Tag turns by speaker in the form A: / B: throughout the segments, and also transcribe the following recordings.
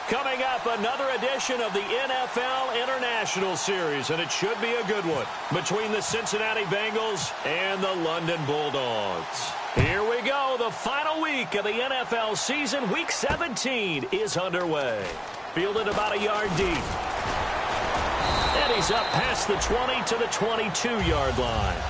A: Coming up, another edition of the NFL International Series, and it should be a good one, between the Cincinnati Bengals and the London Bulldogs. Here we go. The final week of the NFL season, Week 17, is underway. Fielded about a yard deep. And he's up past the 20 to the 22-yard line.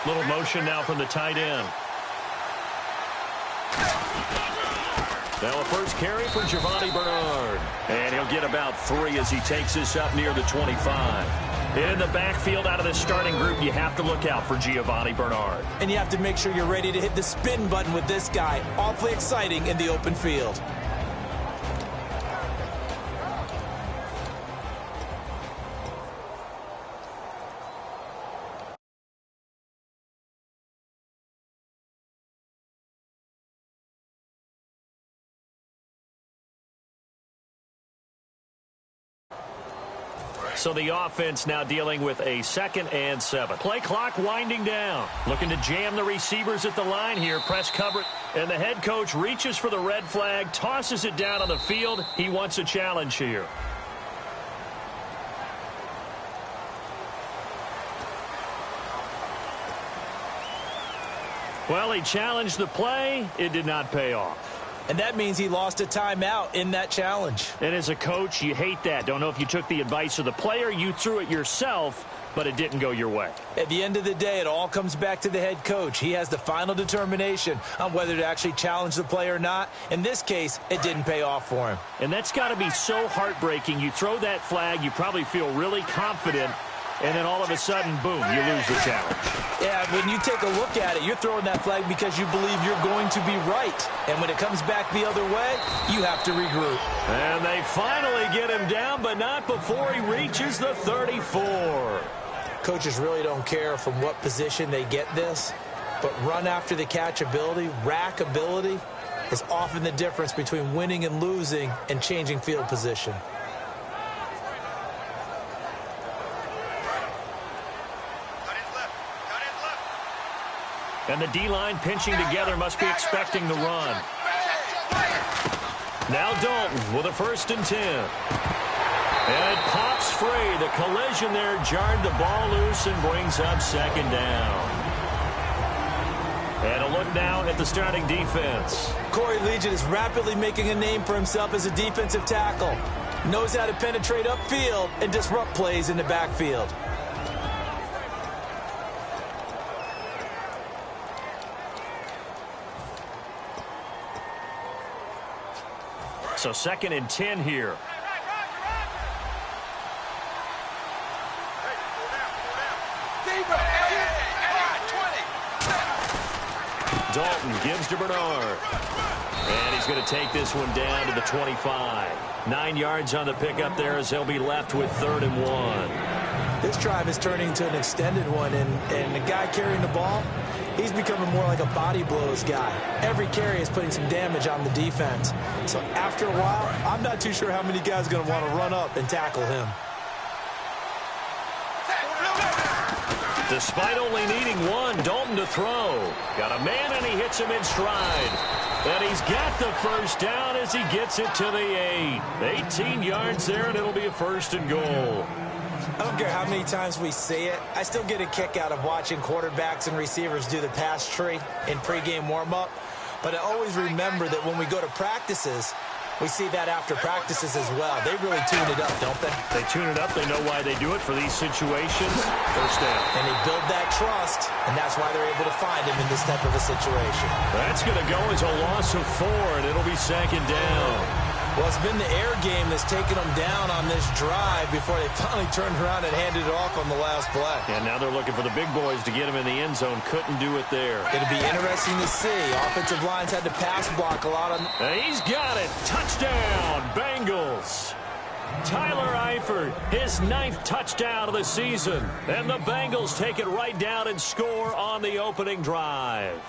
A: Little motion now from the tight end. Now a first carry for Giovanni Bernard. And he'll get about 3 as he takes this up near the 25. In the backfield out of the starting group, you have to look out for Giovanni Bernard.
B: And you have to make sure you're ready to hit the spin button with this guy. Awfully exciting in the open field.
A: So the offense now dealing with a 2nd and 7. Play clock winding down. Looking to jam the receivers at the line here. Press cover. And the head coach reaches for the red flag, tosses it down on the field. He wants a challenge here. Well, he challenged the play. It did not pay off.
B: And that means he lost a timeout in that challenge.
A: And as a coach, you hate that. Don't know if you took the advice of the player, you threw it yourself, but it didn't go your way.
B: At the end of the day, it all comes back to the head coach. He has the final determination on whether to actually challenge the play or not. In this case, it didn't pay off for him.
A: And that's got to be so heartbreaking. You throw that flag, you probably feel really confident, and then all of a sudden, boom, you lose the challenge.
B: Yeah, when you take a look at it, you're throwing that flag because you believe you're going to be right. And when it comes back the other way, you have to regroup.
A: And they finally get him down, but not before he reaches the 34.
B: Coaches really don't care from what position they get this, but run after the catch ability, rack ability, is often the difference between winning and losing and changing field position.
A: And the D-line pinching together must be expecting the run. Now Dalton with a 1st and 10. And it pops free. The collision there jarred the ball loose and brings up 2nd down. And a look now at the starting defense.
B: Corey Legion is rapidly making a name for himself as a defensive tackle. Knows how to penetrate upfield and disrupt plays in the backfield.
A: So 2nd and 10 here. Dalton gives to Bernard. And he's going to take this one down to the 25. 9 yards on the pickup there as they'll be left with 3rd and 1.
B: This drive is turning into an extended one, and the guy carrying the ball, he's becoming more like a body blows guy. Every carry is putting some damage on the defense. So after a while, I'm not too sure how many guys are going to want to run up and tackle him.
A: Despite only needing 1, Dalton to throw. Got a man, and he hits him in stride. And he's got the first down as he gets it to the 8. 18 yards there, and it'll be a 1st and goal.
B: I don't care how many times we see it. I still get a kick out of watching quarterbacks and receivers do the pass tree in pregame warm-up. But I always remember that when we go to practices, we see that after practices as well. They really tune it up, don't they?
A: They tune it up. They know why they do it for these situations. First down.
B: And they build that trust, and that's why they're able to find him in this type of a situation.
A: That's going to go as a loss of 4, and it'll be 2nd down.
B: Well, it's been the air game that's taken them down on this drive before they finally turned around and handed it off on the last play.
A: And now they're looking for the big boys to get him in the end zone. Couldn't do it there.
B: It'll be interesting to see. Offensive lines had to pass block a lot on.
A: He's got it. Touchdown, Bengals. Tyler Eifert, his 9th touchdown of the season. And the Bengals take it right down and score on the opening drive.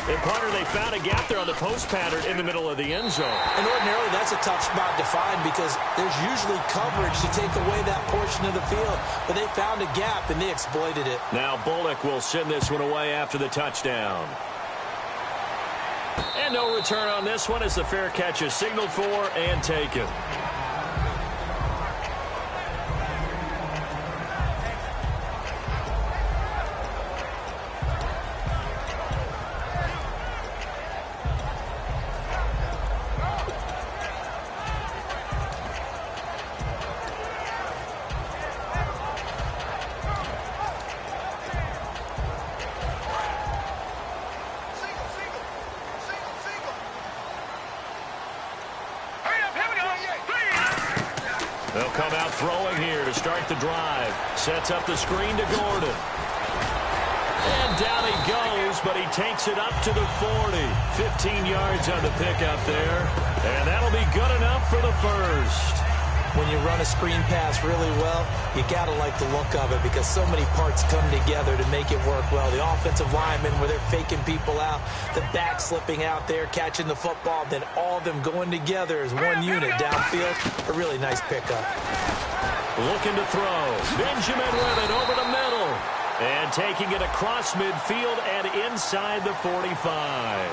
A: And partner, they found a gap there on the post pattern in the middle of the end zone.
B: And ordinarily, that's a tough spot to find because there's usually coverage to take away that portion of the field. But they found a gap, and they exploited it.
A: Now Bullock will send this one away after the touchdown. And no return on this one as the fair catch is signaled for and taken. They'll come out throwing here to start the drive. Sets up the screen to Gordon. And down he goes, but he takes it up to the 40. 15 yards on the pickup there. And that'll be good enough for the first.
B: When you run a screen pass really well, you got to like the look of it because so many parts come together to make it work well. The offensive linemen, where they're faking people out, the back slipping out there, catching the football, then all of them going together as one unit downfield. A really nice pickup.
A: Looking to throw. Benjamin with it over the middle. And taking it across midfield and inside the 45.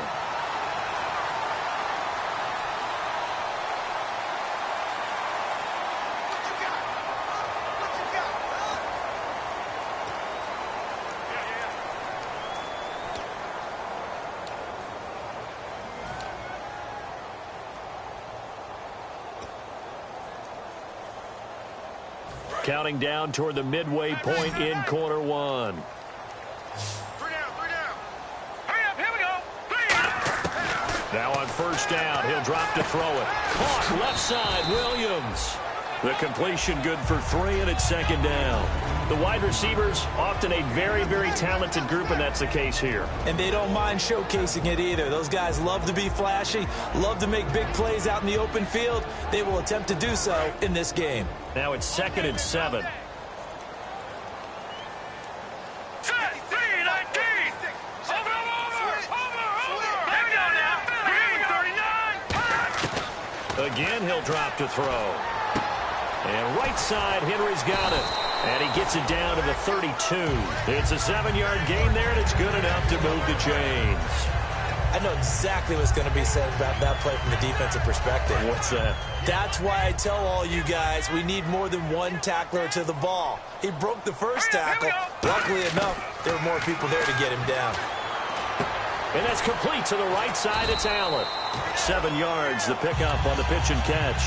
A: Counting down toward the midway point in quarter one.
C: 3 down. Hurry up, here we go. 3.
A: Now on first down, he'll drop to throw it. Caught left side, Williams. The completion good for 3, and it's 2nd down. The wide receivers, often a very, very talented group, and that's the case here.
B: And they don't mind showcasing it either. Those guys love to be flashy, love to make big plays out in the open field. They will attempt to do so in this game.
A: Now it's 2nd and 7.
C: Set, 3-19. Over. Here we go now. Here we go. 39.
A: Again, he'll drop to throw. And right side, Henry's got it. And he gets it down to the 32. It's a 7-yard gain there, and it's good enough to move the chains.
B: I know exactly what's going to be said about that play from the defensive perspective.
A: What's that?
B: That's why I tell all you guys we need more than one tackler to the ball. He broke the first tackle. Luckily enough, there were more people there to get him down.
A: And that's complete to the right side. It's Allen. 7 yards, the pickup on the pitch and catch.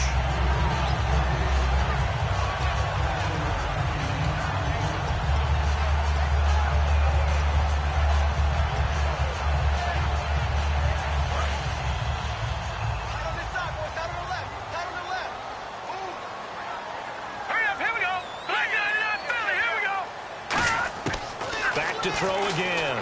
A: To throw again.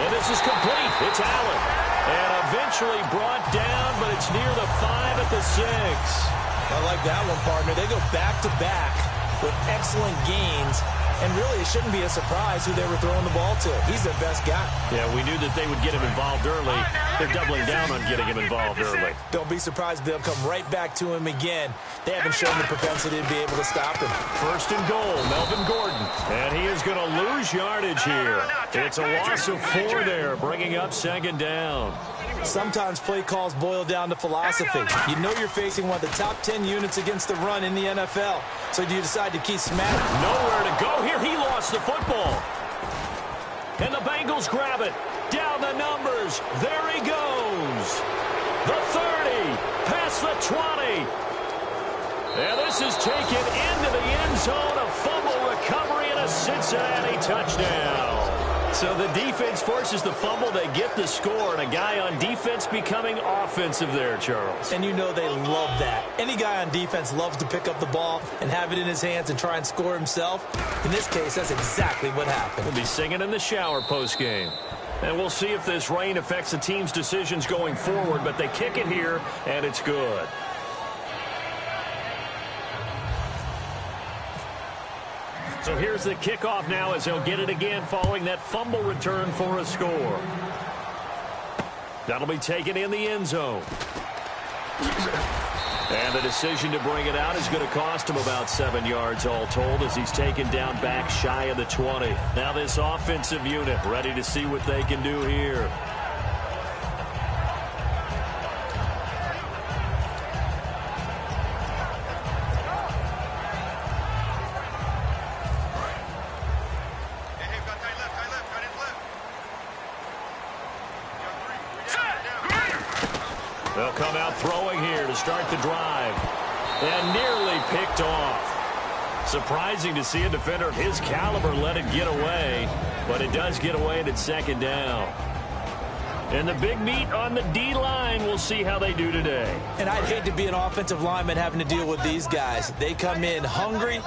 A: And this is complete. It's Allen. And eventually brought down, but it's near the 5 at the 6.
B: I like that one, partner. They go back-to-back with excellent gains. And really, it shouldn't be a surprise who they were throwing the ball to. He's their best guy.
A: Yeah, we knew that they would get him involved early. They're doubling down on getting him involved early.
B: Don't be surprised if they'll come right back to him again. They haven't shown the propensity to be able to stop him.
A: First and goal, Melvin Gordon. And he is going to lose yardage here. It's a loss of 4 there, bringing up second down.
B: Sometimes play calls boil down to philosophy. You know you're facing one of the top 10 units against the run in the NFL. So do you decide to keep smacking?
A: Nowhere to go here. He lost the football. And the Bengals grab it. Down the numbers. There he goes. The 30. Past the 20. And this is taken into the end zone. A fumble recovery and a Cincinnati touchdown. So the defense forces the fumble. They get the score, and a guy on defense becoming offensive there, Charles.
B: And you know they love that. Any guy on defense loves to pick up the ball and have it in his hands and try and score himself. In this case, that's exactly what happened.
A: He'll be singing in the shower postgame. And we'll see if this rain affects the team's decisions going forward, but they kick it here, and it's good. So here's the kickoff now as he'll get it again following that fumble return for a score. That'll be taken in the end zone. And the decision to bring it out is going to cost him about 7 yards all told as he's taken down back shy of the 20. Now this offensive unit ready to see what they can do here. They'll come out throwing here to start the drive. And nearly picked off. Surprising to see a defender of his caliber let it get away. But it does get away and it's second down. And the big meat on the D-line, we'll see how they do today.
B: And I'd hate to be an offensive lineman having to deal with these guys. They come in hungry,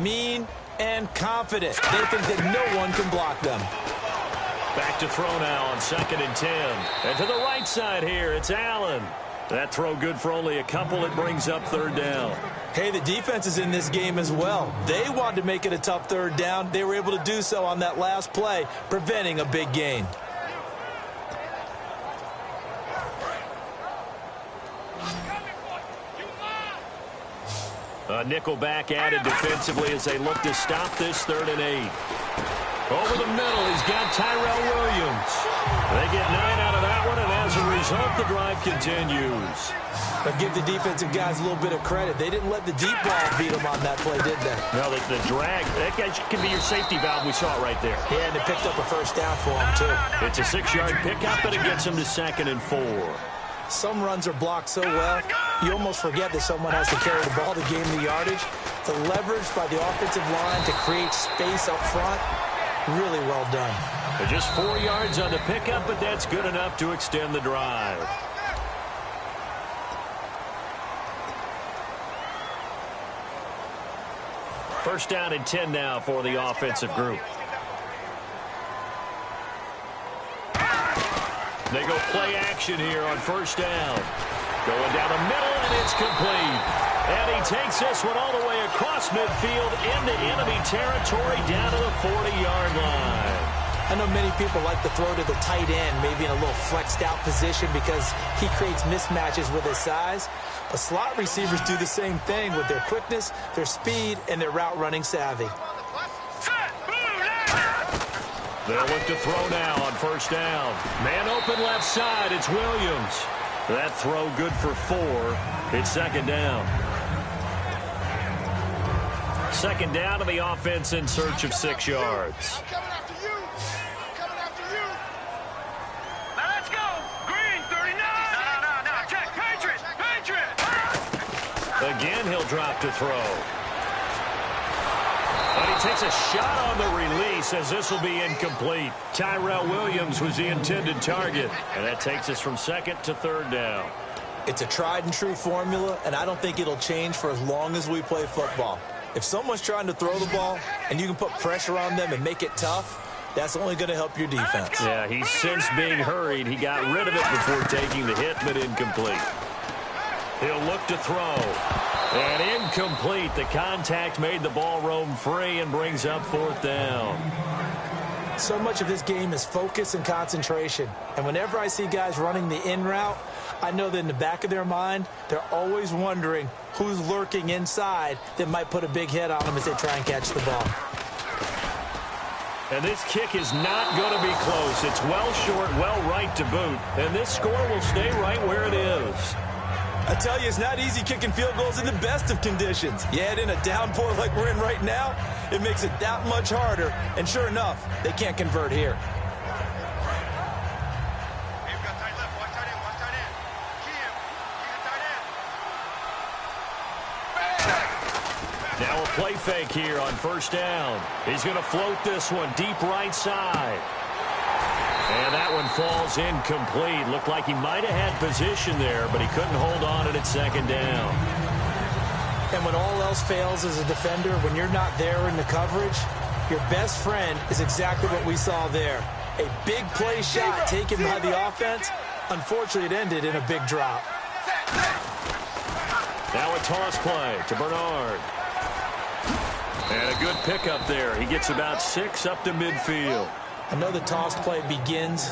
B: mean, and confident. They think that no one can block them.
A: Back to throw now on 2nd and 10. And to the right side here, it's Allen. That throw good for only a couple. It brings up 3rd down.
B: Hey, the defense is in this game as well. They wanted to make it a tough 3rd down. They were able to do so on that last play, preventing a big gain.
A: A nickel back added defensively as they look to stop this 3rd and 8. Over the middle, he's got Tyrell Williams. They get 9 out of that one, and as a result, the drive continues.
B: But give the defensive guys a little bit of credit. They didn't let the deep ball beat them on that play, did they?
A: No, the drag, that guy can be your safety valve. We saw it right there.
B: Yeah, and it picked up a 1st down for him, too.
A: It's a 6-yard pickup, and it gets him to 2nd and 4.
B: Some runs are blocked so well, you almost forget that someone has to carry the ball to gain the yardage. The leverage by the offensive line to create space up front, really well done.
A: Just 4 yards on the pickup, but that's good enough to extend the drive. First down and 10 now for the offensive group. They go play action here on 1st down. Going down the middle, and it's complete. And he takes this one all the way across midfield into enemy territory down to the 40-yard line.
B: I know many people like to throw to the tight end, maybe in a little flexed out position because he creates mismatches with his size. But slot receivers do the same thing with their quickness, their speed, and their route running savvy.
A: They'll look to throw now on 1st down. Man open left side, it's Williams. That throw good for 4. It's 2nd down. 2nd down to the offense in search of 6 yards. Again, he'll drop to throw. But he takes a shot on the release as this will be incomplete. Tyrell Williams was the intended target. And that takes us from 2nd to 3rd down.
B: It's a tried and true formula, and I don't think it'll change for as long as we play football. If someone's trying to throw the ball and you can put pressure on them and make it tough, that's only going to help your defense.
A: Yeah, he's since being hurried. He got rid of it before taking the hit, but incomplete. He'll look to throw. And incomplete. The contact made the ball roam free and brings up 4th down.
B: So much of this game is focus and concentration. And whenever I see guys running the in route, I know that in the back of their mind, they're always wondering who's lurking inside that might put a big hit on them as they try and catch the ball.
A: And this kick is not going to be close. It's well short, well right to boot. And this score will stay right where it is.
B: I tell you, it's not easy kicking field goals in the best of conditions. Yet in a downpour like we're in right now, it makes it that much harder. And sure enough, they can't convert here.
A: Now a play fake here on first down. He's going to float this one deep right side. And that one falls incomplete. Looked like he might have had position there, but he couldn't hold on at second down.
B: And when all else fails as a defender, when you're not there in the coverage, your best friend is exactly what we saw there. A big play shot taken by the offense. Unfortunately, it ended in a big drop.
A: Now a toss play to Bernard. And a good pickup there. He gets about 6 up to midfield.
B: I know the toss play begins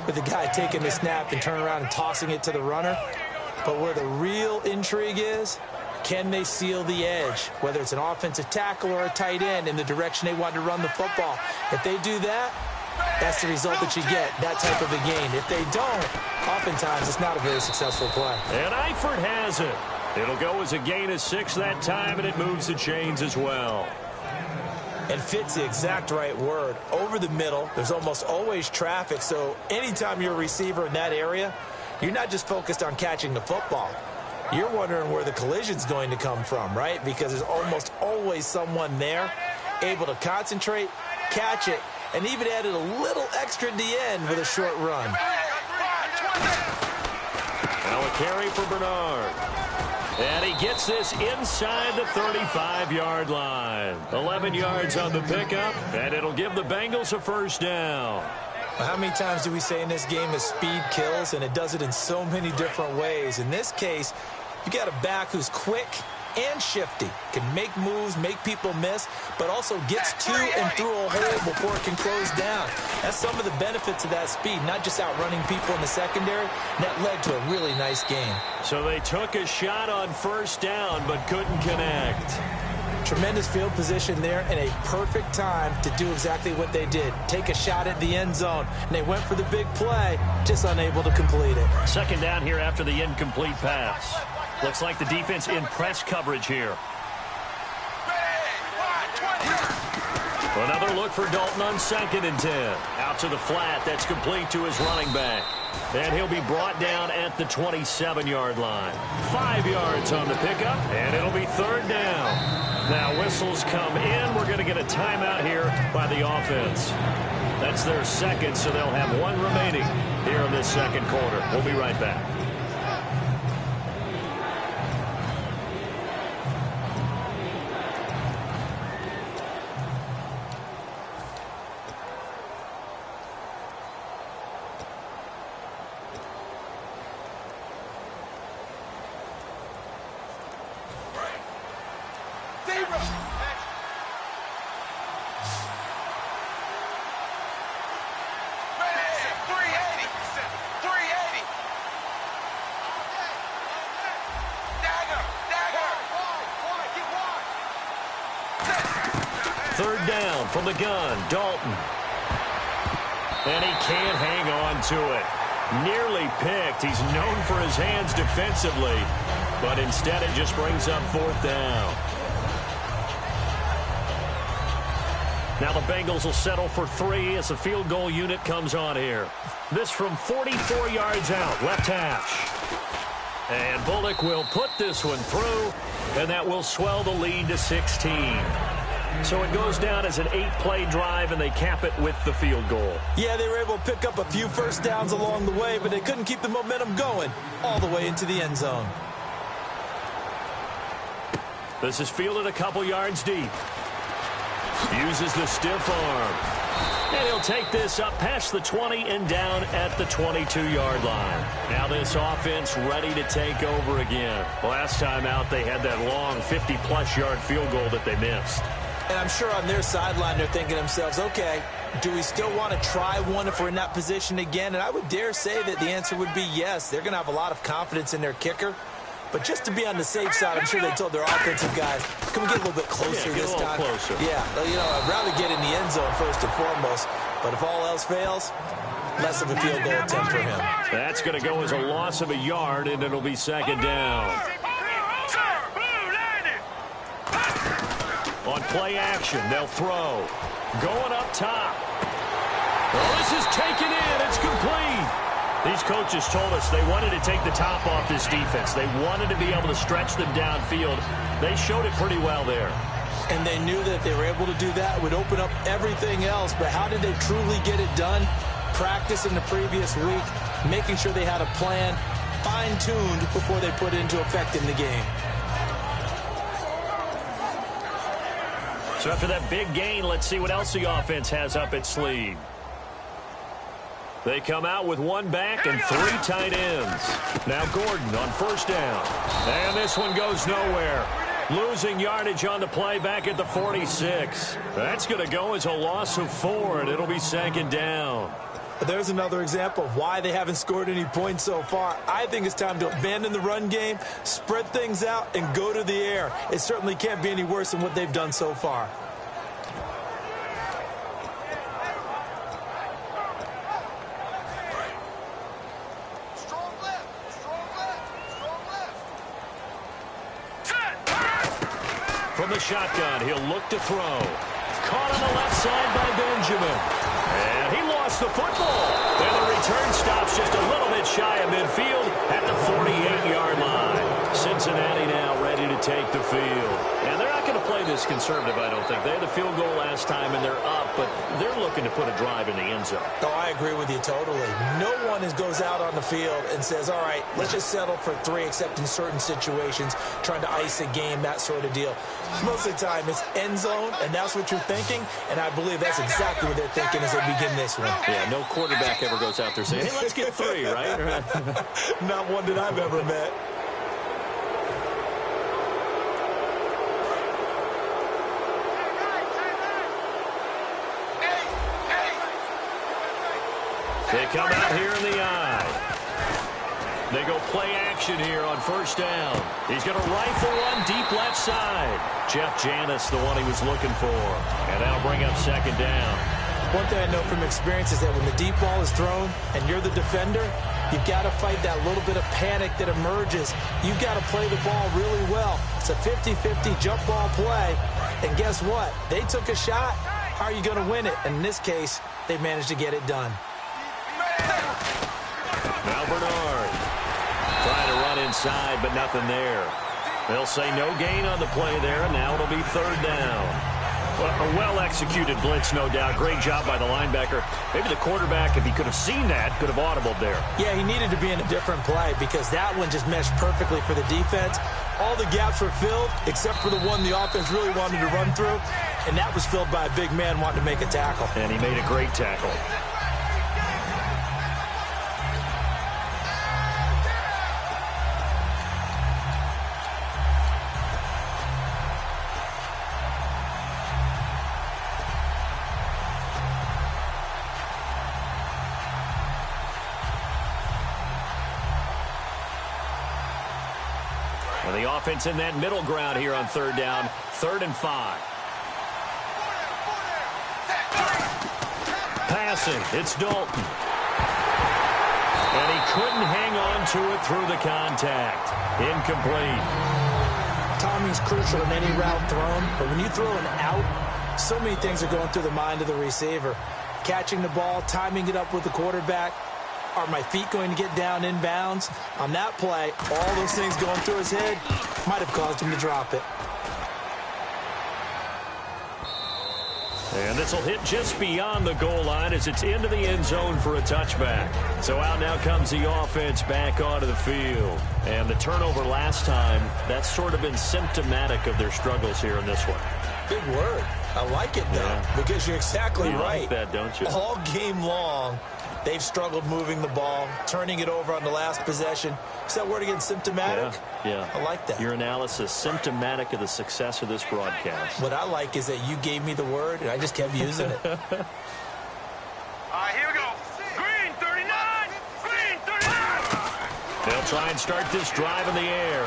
B: with the guy taking the snap and turning around and tossing it to the runner. But where the real intrigue is, can they seal the edge? Whether it's an offensive tackle or a tight end in the direction they want to run the football. If they do that, that's the result that you get, that type of a gain. If they don't, oftentimes it's not a very successful play.
A: And Eifert has it. It'll go as a gain of 6 that time, and it moves the chains as well.
B: And fits the exact right word. Over the middle, there's almost always traffic, so anytime you're a receiver in that area, you're not just focused on catching the football. You're wondering where the collision's going to come from, right? Because there's almost always someone there able to concentrate, catch it, and even added a little extra at the end with a short run.
A: Now a carry for Bernard. And he gets this inside the 35-yard line. 11 yards on the pickup, and it'll give the Bengals a first down.
B: How many times do we say in this game that speed kills, and it does it in so many different ways? In this case, you got a back who's quick and shifty, can make moves, make people miss, but also gets to and through a hole before it can close down. That's some of the benefits of that speed, not just outrunning people in the secondary. That led to a really nice game.
A: So they took a shot on first down, but couldn't connect.
B: Tremendous field position there and a perfect time to do exactly what they did. Take a shot at the end zone. And they went for the big play, just unable to complete it.
A: Second down here after the incomplete pass. Looks like the defense in press coverage here. Another look for Dalton on 2nd and 10. Out to the flat. That's complete to his running back. And he'll be brought down at the 27-yard line. 5 yards on the pickup, and it'll be 3rd down. Now whistles come in. We're going to get a timeout here by the offense. That's their second, so they'll have 1 remaining here in this second quarter. We'll be right back. Third down from the gun, Dalton. And he can't hang on to it. Nearly picked. He's known for his hands defensively, but instead it just brings up 4th down. Now the Bengals will settle for 3 as the field goal unit comes on here. This from 44 yards out, left hash. And Bullock will put this one through, and that will swell the lead to 16. So it goes down as an 8-play drive, and they cap it with the field goal.
B: Yeah, they were able to pick up a few first downs along the way, but they couldn't keep the momentum going all the way into the end zone.
A: This is fielded a couple yards deep. Uses the stiff arm. And he'll take this up past the 20 and down at the 22-yard line. Now this offense ready to take over again. Last time out, they had that long 50-plus yard field goal that they missed.
B: And I'm sure on their sideline they're thinking to themselves, okay, do we still want to try one if we're in that position again? And I would dare say that the answer would be yes. They're going to have a lot of confidence in their kicker. But just to be on the safe side, I'm sure they told their offensive guys, can we get a little bit closer this time?
A: Closer.
B: Yeah, I'd rather get in the end zone first and foremost. But if all else fails, less of a field goal attempt for him.
A: That's going to go as a loss of a yard, and it'll be second down. On play action, they'll throw. Going up top. Well, this is taken in. It's complete. These coaches told us they wanted to take the top off this defense. They wanted to be able to stretch them downfield. They showed it pretty well there.
B: And they knew that if they were able to do that, it would open up everything else. But how did they truly get it done? Practice in the previous week, making sure they had a plan, fine-tuned before they put it into effect in the game.
A: So after that big gain, let's see what else the offense has up its sleeve. They come out with one back and 3 tight ends. Now Gordon on first down. And this one goes nowhere. Losing yardage on the play back at the 46. That's going to go as a loss of 4, and it'll be second down.
B: There's another example of why they haven't scored any points so far. I think it's time to abandon the run game, spread things out, and go to the air. It certainly can't be any worse than what they've done so far.
A: From the shotgun, he'll look to throw. Caught on the left side by Benjamin. And he lost the football. And the return stops just a little bit shy of midfield at the 48-yard line. Cincinnati now ready to take the field. And they're not going to play this conservative, I don't think. They had the field goal last time, and they're up, but they're looking to put a drive in the end zone.
B: Oh, I agree with you totally. No one goes out on the field and says, all right, let's just settle for 3, except in certain situations, trying to ice a game, that sort of deal. Most of the time, it's end zone, and that's what you're thinking, and I believe that's exactly what they're thinking as they begin this one.
A: Yeah, no quarterback ever goes out there saying, hey, let's get 3, right?
B: Not one that I've ever met.
A: They come out here in the eye. They go play action here on first down. He's going to rifle one deep left side. Jeff Janis, the one he was looking for. And that'll bring up second down.
B: One thing I know from experience is that when the deep ball is thrown and you're the defender, you've got to fight that little bit of panic that emerges. You've got to play the ball really well. It's a 50-50 jump ball play. And guess what? They took a shot. How are you going to win it? And in this case, they managed to get it done.
A: Now Bernard trying to run inside, but nothing there. They'll say no gain on the play there, and now it'll be third down. Well, a well-executed blitz, no doubt. Great job by the linebacker. Maybe the quarterback, if he could have seen that, could have audibled there.
B: Yeah, he needed to be in a different play because that one just meshed perfectly for the defense. All the gaps were filled except for the one the offense really wanted to run through, and that was filled by a big man wanting to make a tackle.
A: And he made a great tackle. The offense in that middle ground here on third down, 3rd and 5. Passing, it's Dalton. And he couldn't hang on to it through the contact. Incomplete.
B: Timing's crucial in any route thrown, but when you throw an out, so many things are going through the mind of the receiver. Catching the ball, timing it up with the quarterback. Are my feet going to get down inbounds? On that play, all those things going through his head might have caused him to drop it.
A: And this will hit just beyond the goal line as it's into the end zone for a touchback. So out now comes the offense back onto the field. And the turnover last time, that's sort of been symptomatic of their struggles here in this one.
B: Big word. I like it, though, because you're exactly right.
A: You like that, don't you?
B: All game long, They've struggled moving the ball, turning it over on the last possession. Is that word again, symptomatic?
A: Yeah.
B: I like that.
A: Your analysis, symptomatic of the success of this broadcast.
B: What I like is that you gave me the word, and I just kept using it.
C: All right, here we go. Green 39. Green 39.
A: They'll try and start this drive in the air.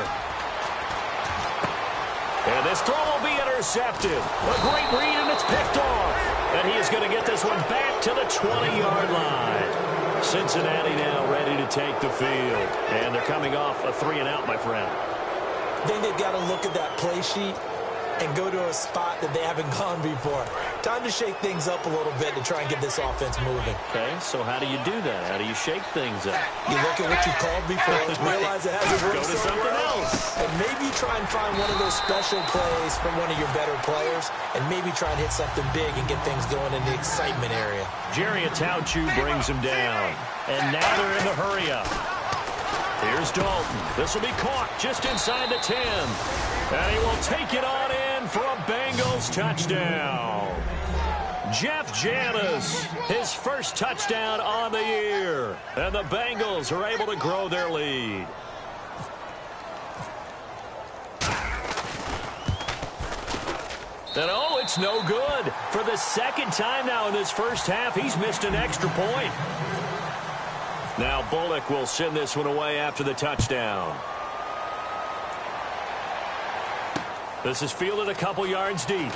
A: And this throw will be intercepted. A great read, and it's picked off. And he is going to get this one back to the 20-yard line. Cincinnati now ready to take the field. And they're coming off a 3-and-out, my friend.
B: I think they've got to look at that play sheet and go to a spot that they haven't gone before. Time to shake things up a little bit to try and get this offense moving.
A: Okay, so how do you do that? How do you shake things up?
B: You look at what you called before, realize it hasn't worked
A: Go to something else.
B: and maybe try and find one of those special plays from one of your better players, and maybe try and hit something big and get things going in the excitement area.
A: Jerry Atauchu brings him down. And now they're in the hurry-up. Here's Dalton. This will be caught just inside the 10. And he will take it on in for a Bengals touchdown. Jeff Janis, his first touchdown on the year. And the Bengals are able to grow their lead. And oh, it's no good. For the second time now in this first half, he's missed an extra point. Now Bullock will send this one away after the touchdown. This is fielded a couple yards deep.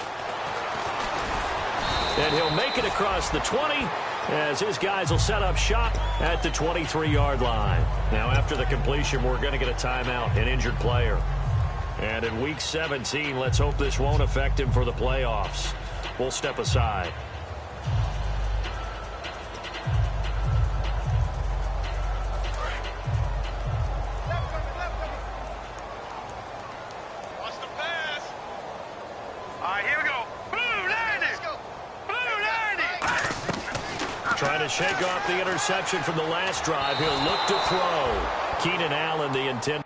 A: And he'll make it across the 20 as his guys will set up shop at the 23-yard line. Now after the completion, we're going to get a timeout, an injured player. And in Week 17, let's hope this won't affect him for the playoffs. We'll step aside. Trying to shake off the interception from the last drive. He'll look to throw. Keenan Allen, the intended.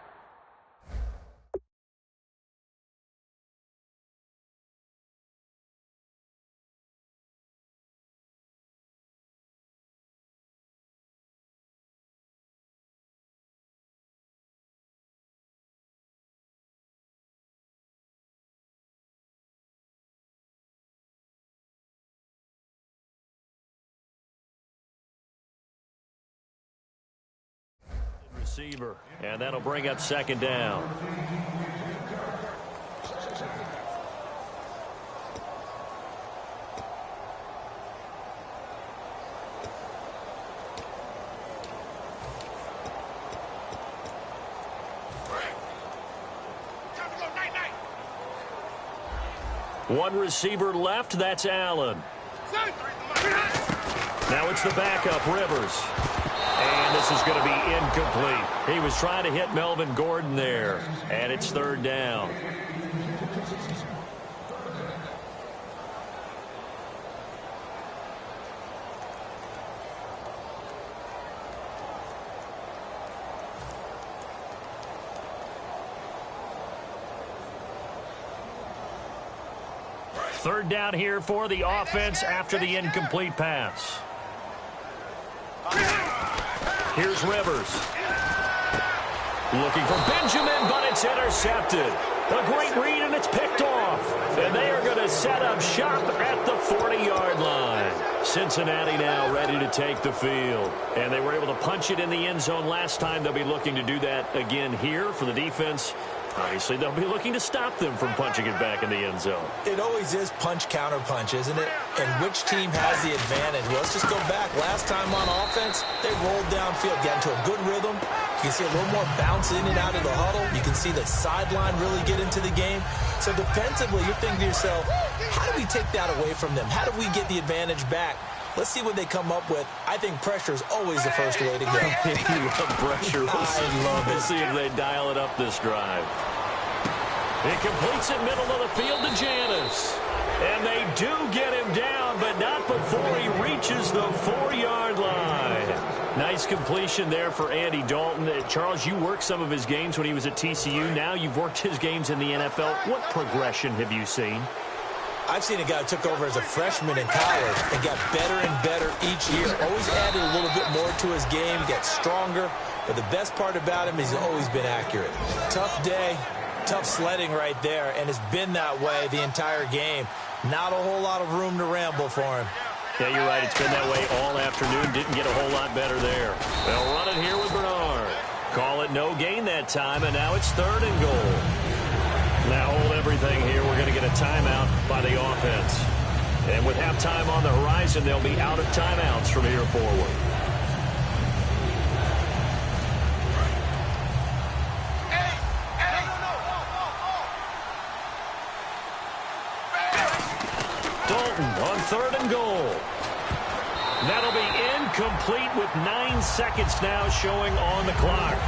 A: Receiver, and that'll bring up second down. One receiver left, that's Allen. Now it's the backup, Rivers. And this is going to be incomplete. He was trying to hit Melvin Gordon there. And it's third down. Third down here for the offense after the incomplete pass. Here's Rivers. Looking for Benjamin, but it's intercepted. A great read, and it's picked off. And they are going to set up shop at the 40-yard line. Cincinnati now ready to take the field. And they were able to punch it in the end zone last time. They'll be looking to do that again here for the defense. Obviously, they'll be looking to stop them from punching it back in the end zone.
B: It always is punch-counter-punch, isn't it? And which team has the advantage? Well, let's just go back. Last time on offense, they rolled downfield, got into a good rhythm. You can see a little more bounce in and out of the huddle. You can see the sideline really get into the game. So defensively, you're thinking to yourself, how do we take that away from them? How do we get the advantage back? Let's see what they come up with. I think pressure is always the first way to go.
A: You love pressure.
B: I love it.
A: Let's see if they dial it up this drive. He completes it middle of the field to Janis. And they do get him down, but not before he reaches the 4-yard line. Nice completion there for Andy Dalton. Charles, you worked some of his games when he was at TCU. Now you've worked his games in the NFL. What progression have you seen?
B: I've seen a guy who took over as a freshman in college and got better and better each year. Always added a little bit more to his game, gets stronger. But the best part about him is he's always been accurate. Tough day, tough sledding right there, and it's been that way the entire game. Not a whole lot of room to ramble for him.
A: Yeah, you're right. It's been that way all afternoon. Didn't get a whole lot better there. They'll run it here with Bernard. Call it no gain that time, and now it's 3rd and goal. Now hold everything here. We're going to get a timeout by the offense. And with halftime on the horizon, they'll be out of timeouts from here forward. Dalton on 3rd and goal. That'll be incomplete with 9 seconds now showing on the clock.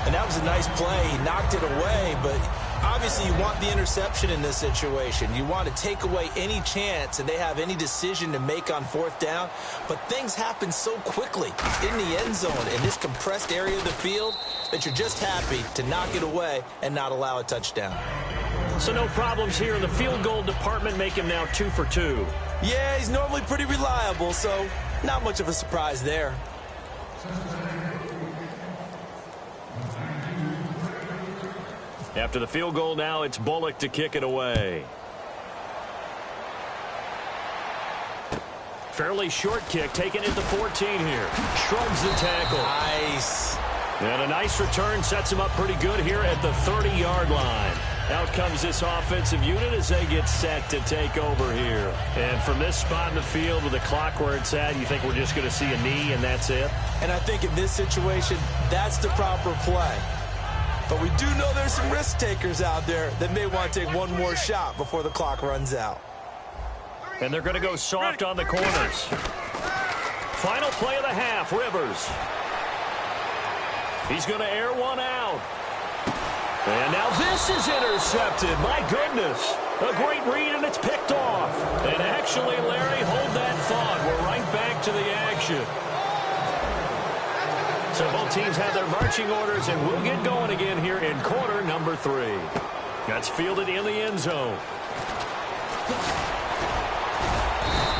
B: And that was a nice play. He knocked it away, but obviously you want the interception in this situation. You want to take away any chance and they have any decision to make on 4th down. But things happen so quickly in the end zone in this compressed area of the field that you're just happy to knock it away and not allow a touchdown.
A: So no problems here in the field goal department. Make him now 2 for 2.
B: Yeah, he's normally pretty reliable, so not much of a surprise there.
A: After the field goal now, it's Bullock to kick it away. Fairly short kick, taken at the 14 here. Shrugs the tackle.
B: Nice.
A: And a nice return sets him up pretty good here at the 30-yard line. Out comes this offensive unit as they get set to take over here. And from this spot in the field with the clock where it's at, you think we're just going to see a knee and that's it?
B: And I think in this situation, that's the proper play. But we do know there's some risk takers out there that may want to take one more shot before the clock runs out.
A: And they're going to go soft on the corners. Final play of the half, Rivers. He's going to air one out. And now this is intercepted. My goodness. A great read, and it's picked off. And actually, Larry, hold that thought. We're right back to the action. So both teams have their marching orders, and we'll get going again here in quarter number 3. That's fielded in the end zone.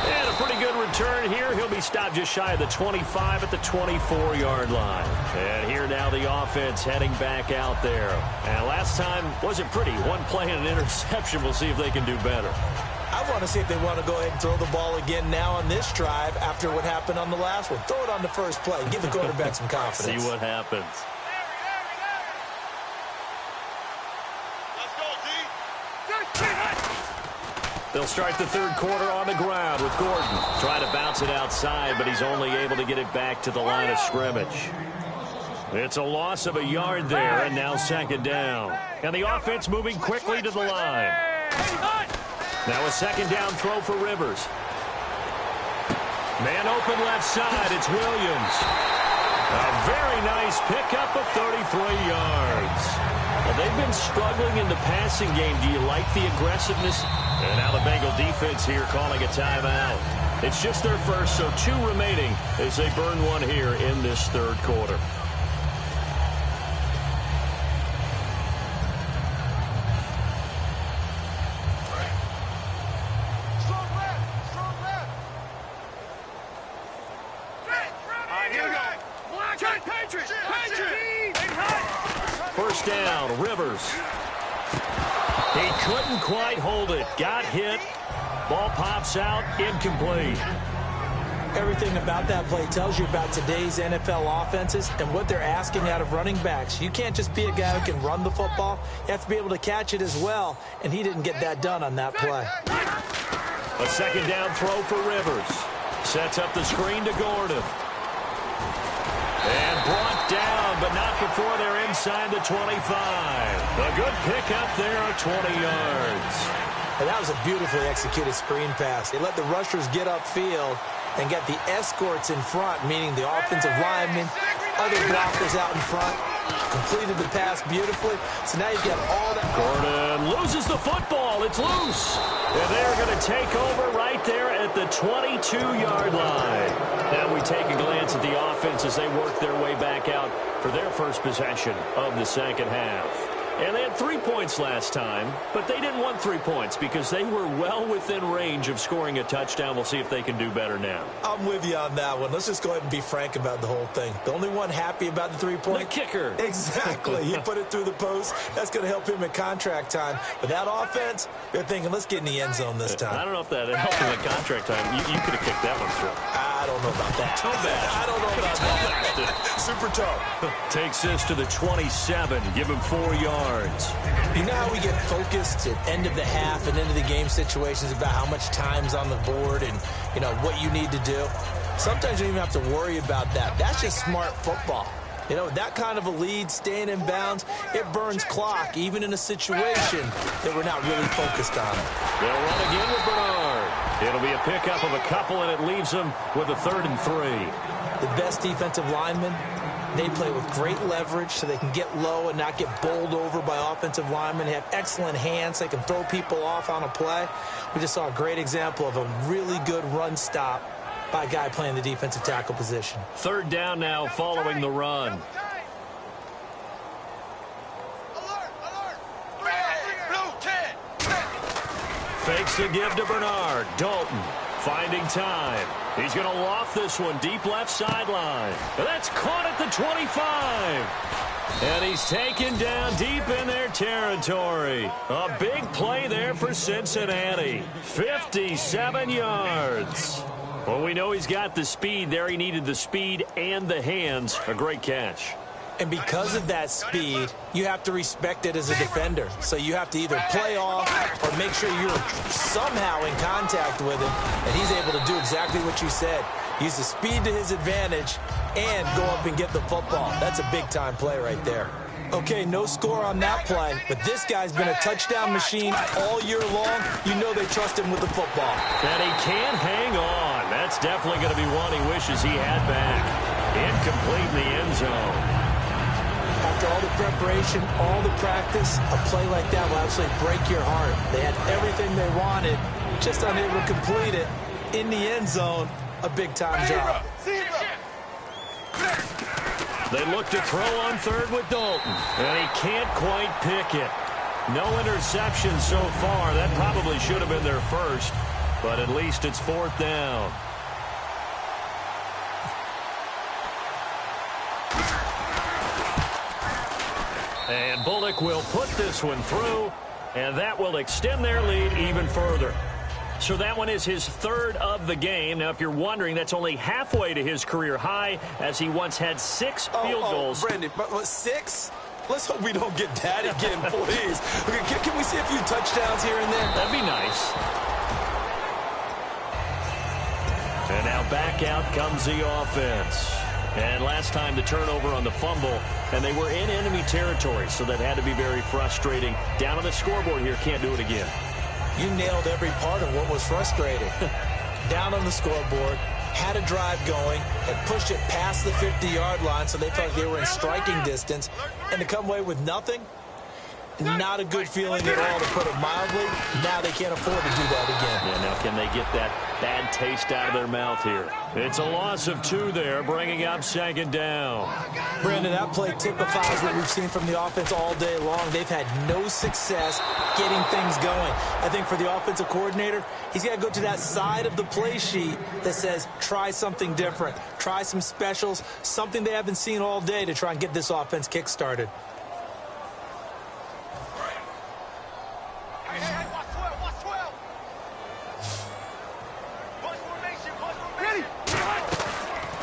A: And a pretty good return here. He'll be stopped just shy of the 25 at the 24-yard line. And here now the offense heading back out there. And last time wasn't pretty. One play and an interception. We'll see if they can do better.
B: I want to see if they want to go ahead and throw the ball again now on this drive after what happened on the last one. Throw it on the first play. Give the quarterback some confidence.
A: See what happens. They'll start the 3rd quarter on the ground with Gordon. Trying to bounce it outside, but he's only able to get it back to the line of scrimmage. It's a loss of a yard there, and now 2nd down. And the offense moving quickly to the line. Now a 2nd down throw for Rivers. Man open left side, it's Williams. A very nice pickup of 33 yards. Well, they've been struggling in the passing game. Do you like the aggressiveness? And now the Bengal defense here calling a timeout. It's just their first, so 2 remaining as they burn one here in this 3rd quarter. First down, Rivers. He couldn't quite hold it. Got hit. Ball pops out, incomplete.
B: Everything about that play tells you about today's NFL offenses and what they're asking out of running backs. You can't just be a guy who can run the football. You have to be able to catch it as well, and he didn't get that done on that play.
A: A 2nd down throw for Rivers. Sets up the screen to Gordon. And brought down, but not before they're inside the 25. A good pickup there at 20 yards.
B: And that was a beautifully executed screen pass. They let the rushers get upfield and get the escorts in front, meaning the offensive linemen, other blockers out in front. Completed the pass beautifully. So now you've got all that.
A: Gordon loses the football. It's loose. And they're going to take over right there at the 22-yard line. Now we take a glance at the offense as they work their way back out for their first possession of the 2nd half. And they had 3 points last time, but they didn't want 3 points because they were well within range of scoring a touchdown. We'll see if they can do better now.
B: I'm with you on that one. Let's just go ahead and be frank about the whole thing. The only one happy about the 3-point?
A: The kicker.
B: Exactly. He put it through the post. That's going to help him at contract time. But that offense, they're thinking, let's get in the end zone this time.
A: I don't know if that helped him at contract time. You could have kicked that one through.
B: I don't know about that.
A: Toe bash.
B: I don't know about that. Super toe.
A: Takes this to the 27. Give him 4 yards.
B: You know how we get focused at end of the half and end of the game situations about how much time's on the board and, you know, what you need to do? Sometimes you don't even have to worry about that. That's just smart football. You know, that kind of a lead, staying in bounds, it burns clock, even in a situation that we're not really focused on.
A: They'll run again with Bernard. It'll be a pickup of a couple, and it leaves them with a 3rd and 3.
B: The best defensive linemen, they play with great leverage so they can get low and not get bowled over by offensive linemen. They have excellent hands. They can throw people off on a play. We just saw a great example of a really good run stop by a guy playing the defensive tackle position.
A: 3rd down now following the run. Fakes the give to Bernard. Dalton finding time. He's going to loft this one deep left sideline. That's caught at the 25. And he's taken down deep in their territory. A big play there for Cincinnati. 57 yards. Well, we know he's got the speed there. He needed the speed and the hands. A great catch.
B: And because of that speed, you have to respect it as a defender. So you have to either play off or make sure you're somehow in contact with him. And he's able to do exactly what you said. Use the speed to his advantage and go up and get the football. That's a big-time play right there. Okay, no score on that play, but this guy's been a touchdown machine all year long. You know they trust him with the football.
A: And he can't hang on. That's definitely going to be one he wishes he had back. Incomplete in the end zone.
B: After all the preparation, all the practice, a play like that will absolutely break your heart. They had everything they wanted, just unable to complete it. In the end zone, a big-time job.
A: They look to throw on 3rd with Dalton, and he can't quite pick it. No interception so far. That probably should have been their first, but at least it's 4th down. And Bullock will put this one through, and that will extend their lead even further. So that one is his 3rd of the game. Now, if you're wondering, that's only halfway to his career high, as he once had 6 field goals.
B: Brandon, but 6? Let's hope we don't get that again, please. Okay, can we see a few touchdowns here and there?
A: That'd be nice. And now back out comes the offense. And last time the turnover on the fumble, and they were in enemy territory, so that had to be very frustrating. Down on the scoreboard here, can't do it again.
B: You nailed every part of what was frustrating. Down on the scoreboard, had a drive going, and pushed it past the 50-yard line so they felt like they were in striking distance, and to come away with nothing, not a good feeling at all, to put it mildly. Now they can't afford to do that again.
A: Yeah, now can they get that bad taste out of their mouth here? It's a loss of 2 there, bringing up 2nd down.
B: Brandon, that play typifies what we've seen from the offense all day long. They've had no success getting things going. I think for the offensive coordinator, he's got to go to that side of the play sheet that says, try something different. Try some specials, something they haven't seen all day to try and get this offense kick-started.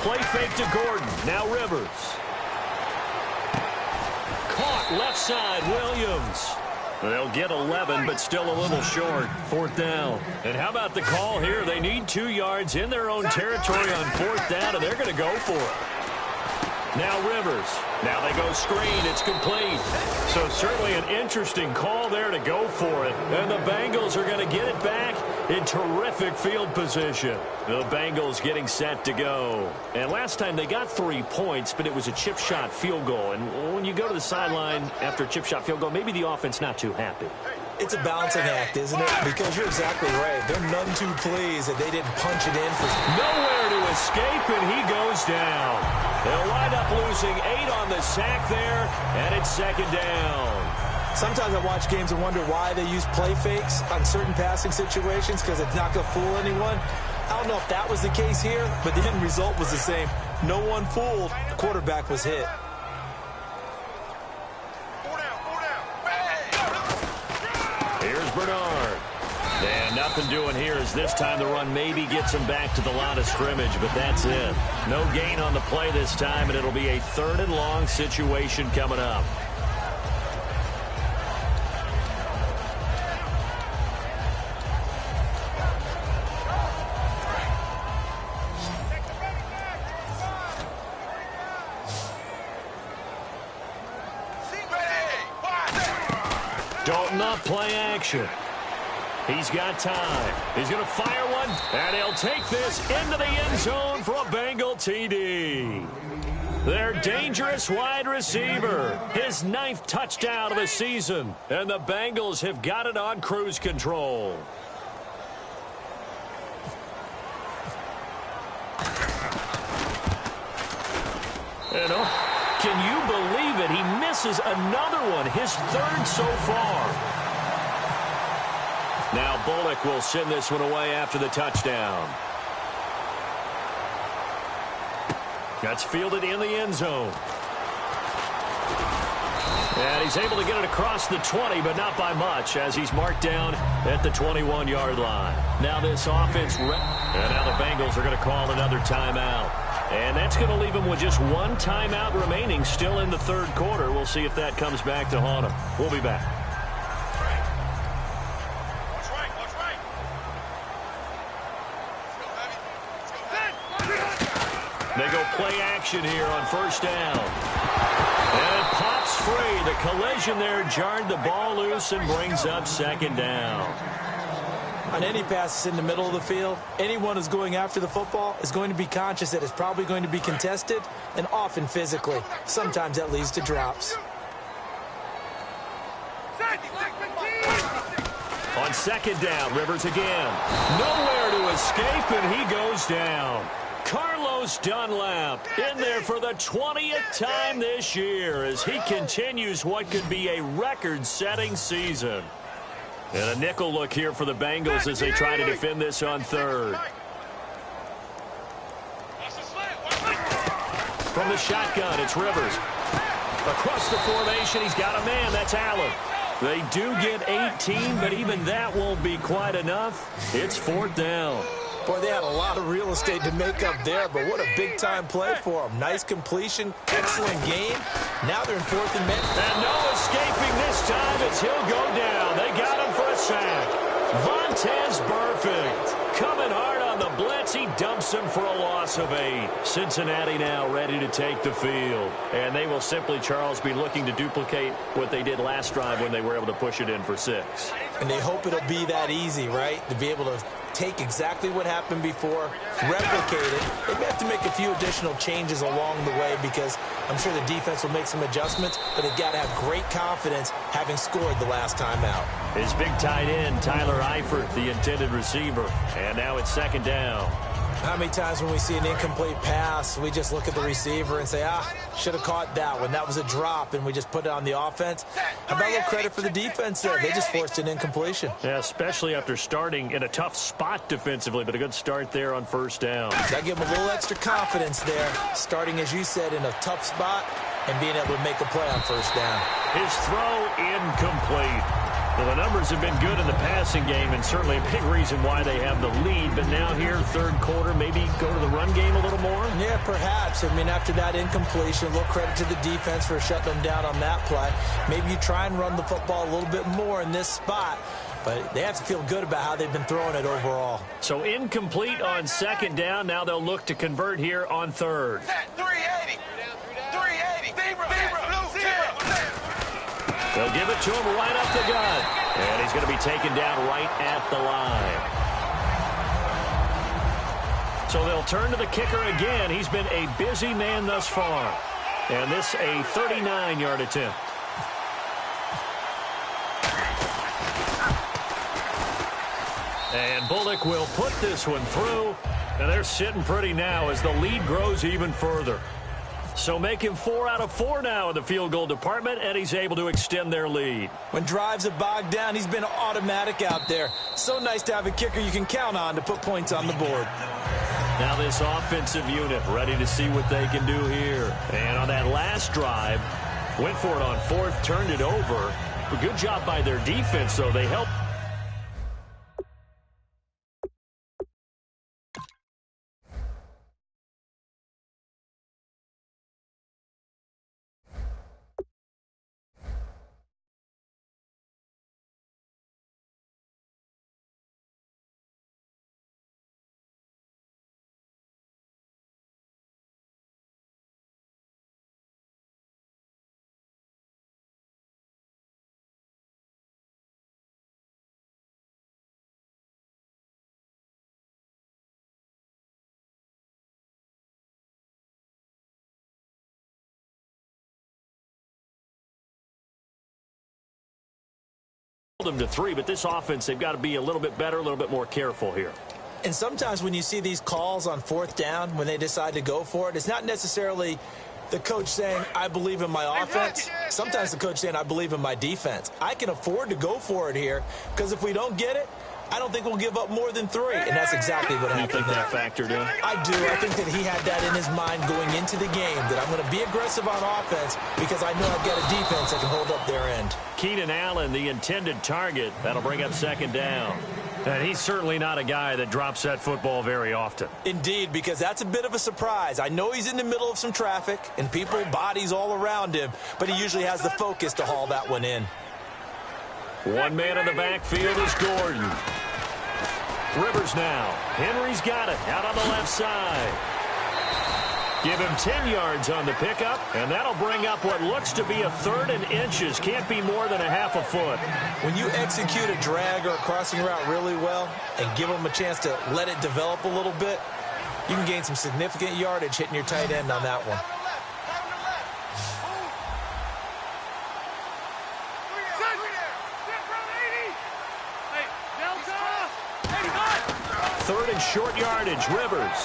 A: Play fake to Gordon. Now Rivers. Caught left side, Williams. They'll get 11, but still a little short. 4th down. And how about the call here? They need 2 yards in their own territory on 4th down, and they're going to go for it. Now Rivers. Now they go screen. It's complete. So certainly an interesting call there to go for it. And the Bengals are going to get it back in terrific field position. The Bengals getting set to go. And last time they got 3 points, but it was a chip shot field goal. And when you go to the sideline after a chip shot field goal, maybe the offense not too happy.
B: It's a balancing act, isn't it? Because you're exactly right. They're none too pleased that they didn't punch it in.
A: Nowhere to escape, and he goes down. They'll wind up losing 8 on the sack there, and it's 2nd down.
B: Sometimes I watch games and wonder why they use play fakes on certain passing situations because it's not going to fool anyone. I don't know if that was the case here, but the end result was the same. No one fooled. The quarterback was hit.
A: Here's Bernard. And nothing doing here as this time the run maybe gets him back to the line of scrimmage, but that's it. No gain on the play this time, and it'll be a 3rd and long situation coming up. Dalton up, play action. He's got time. He's going to fire one, and he'll take this into the end zone for a Bengal TD. Their dangerous wide receiver, his 9th touchdown of the season, and the Bengals have got it on cruise control. And can you believe it? He misses another one, his 3rd so far. Now Bullock will send this one away after the touchdown. That's fielded in the end zone. And he's able to get it across the 20, but not by much, as he's marked down at the 21-yard line. Now this offense, and now the Bengals are going to call another timeout. And that's going to leave them with just 1 timeout remaining still in the 3rd quarter. We'll see if that comes back to haunt them. We'll be back. They go play action here on 1st down. And it pops free. The collision there jarred the ball loose and brings up 2nd down.
B: On any passes in the middle of the field, anyone who's going after the football is going to be conscious that it's probably going to be contested, and often physically. Sometimes that leads to drops.
A: On 2nd down, Rivers again. Nowhere to escape, and he goes down. Carlos Dunlap in there for the 20th time this year as he continues what could be a record-setting season. And a nickel look here for the Bengals as they try to defend this on 3rd. From the shotgun, it's Rivers. Across the formation, he's got a man. That's Allen. They do get 18, but even that won't be quite enough. It's 4th down.
B: Boy, they had a lot of real estate to make up there, but what a big-time play for them. Nice completion, excellent game. Now they're in 4th and mid.
A: And no escaping this time as he'll go down. They got him for a sack. Vontaze Burfict coming hard on the blitz. He dumps him for a loss of 8. Cincinnati now ready to take the field. And they will simply, Charles, be looking to duplicate what they did last drive when they were able to push it in for 6.
B: And they hope it'll be that easy, right? To be able to take exactly what happened before, replicate it. They may have to make a few additional changes along the way because I'm sure the defense will make some adjustments, but they've got to have great confidence having scored the last time out.
A: His big tight end, Tyler Eifert, the intended receiver. And now it's 2nd down.
B: How many times when we see an incomplete pass, we just look at the receiver and say, should have caught that one. That was a drop, and we just put it on the offense. How about a little credit for the defense there? They just forced an incompletion.
A: Yeah, especially after starting in a tough spot defensively, but a good start there on 1st down.
B: That give them a little extra confidence there, starting, as you said, in a tough spot and being able to make a play on 1st down.
A: His throw incomplete. Well, the numbers have been good in the passing game, and certainly a big reason why they have the lead. But now here, 3rd quarter, maybe go to the run game a little more?
B: Yeah, perhaps. I mean, after that incompletion, a little credit to the defense for shutting them down on that play. Maybe you try and run the football a little bit more in this spot. But they have to feel good about how they've been throwing it overall.
A: So incomplete on 2nd down. Now they'll look to convert here on 3rd.
C: 380. 380.
A: They'll give it to him right up the gut. And he's going to be taken down right at the line. So they'll turn to the kicker again. He's been a busy man thus far. And this a 39-yard attempt. And Bullock will put this one through. And they're sitting pretty now as the lead grows even further. So make him 4 out of 4 now in the field goal department, and he's able to extend their lead.
B: When drives are bogged down, he's been automatic out there. So nice to have a kicker you can count on to put points on the board.
A: Now this offensive unit ready to see what they can do here. And on that last drive, went for it on 4th, turned it over. A good job by their defense, though. They helped. Them to 3, but this offense, they've got to be a little bit better, a little bit more careful here.
B: And sometimes when you see these calls on 4th down, when they decide to go for it, it's not necessarily the coach saying, I believe in my offense. Sometimes the coach saying, I believe in my defense. I can afford to go for it here, because if we don't get it, I don't think we'll give up more than 3, and that's exactly what happened.
A: You think that factored in?
B: I do. I think that he had that in his mind going into the game, that I'm going to be aggressive on offense because I know I've got a defense that can hold up their end.
A: Keenan Allen, the intended target. That'll bring up 2nd down. And he's certainly not a guy that drops that football very often.
B: Indeed, because that's a bit of a surprise. I know he's in the middle of some traffic and people, bodies all around him, but he usually has the focus to haul that one in.
A: One man in the backfield is Gordon. Rivers now. Henry's got it out on the left side. Give him 10 yards on the pickup, and that'll bring up what looks to be a 3rd and inches. Can't be more than a half a foot.
B: When you execute a drag or a crossing route really well and give them a chance to let it develop a little bit, you can gain some significant yardage hitting your tight end on that one.
A: Third and short yardage. Rivers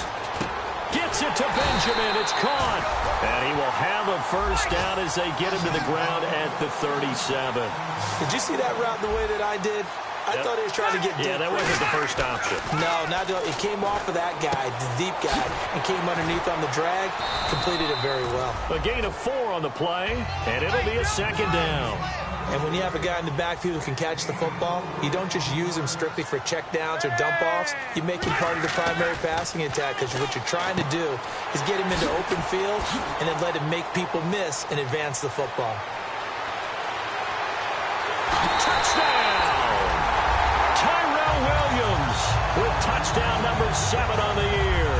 A: gets it to Benjamin. It's caught. And he will have a 1st down as they get him to the ground at the 37.
B: Did you see that route the way that I did? I thought he was trying to get deep.
A: Yeah, that wasn't the first option.
B: No, not it came off of that guy, the deep guy, and came underneath on the drag. Completed it very well.
A: A gain of 4 on the play, and it'll be a 2nd down.
B: And when you have a guy in the backfield who can catch the football, you don't just use him strictly for checkdowns or dump-offs. You make him part of the primary passing attack, because what you're trying to do is get him into open field and then let him make people miss and advance the football.
A: Touchdown! Tyrell Williams with touchdown number 7 on the year.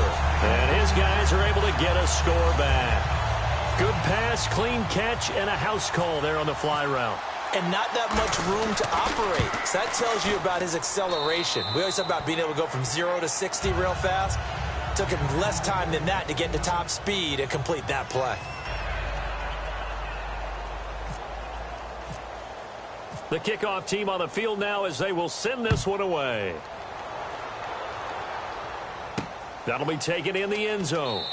A: And his guys are able to get a score back. Good pass, clean catch, and a house call there on the fly route.
B: And not that much room to operate. So that tells you about his acceleration. We always talk about being able to go from 0 to 60 real fast. It took him less time than that to get to top speed and complete that play.
A: The kickoff team on the field now as they will send this one away. That'll be taken in the end zone.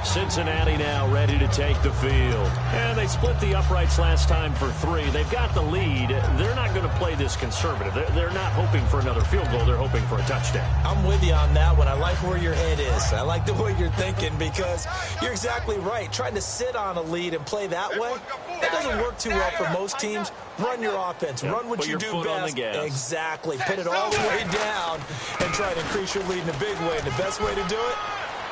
A: Cincinnati now ready to take the field. And they split the uprights last time for 3. They've got the lead. They're not going to play this conservative. They're not hoping for another field goal. They're hoping for a touchdown.
B: I'm with you on that one. I like where your head is. I like the way you're thinking, because you're exactly right. Trying to sit on a lead and play that way, that doesn't work too well for most teams. Run your offense.
A: Yep.
B: Run what
A: Put
B: you
A: your
B: do
A: foot
B: best.
A: on the gas.
B: Exactly. Put it all the way down and try to increase your lead in a big way. And the best way to do it,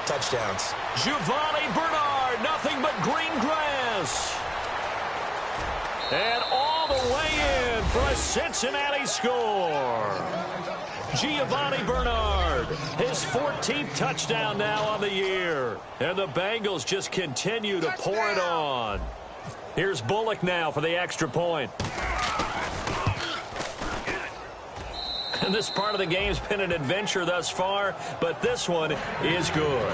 B: touchdowns.
A: Giovanni Bernard, nothing but green grass. And all the way in for a Cincinnati score. Giovanni Bernard, his 14th touchdown now on the year. And the Bengals just continue to pour it on. Here's Bullock now for the extra point. And this part of the game's been an adventure thus far, but this one is good.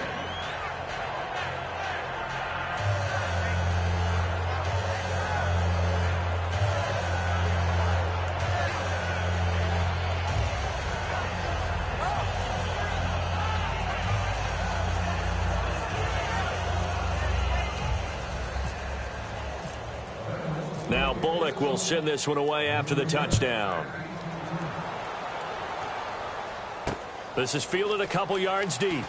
A: Now Bullock will send this one away after the touchdown. This is fielded a couple yards deep.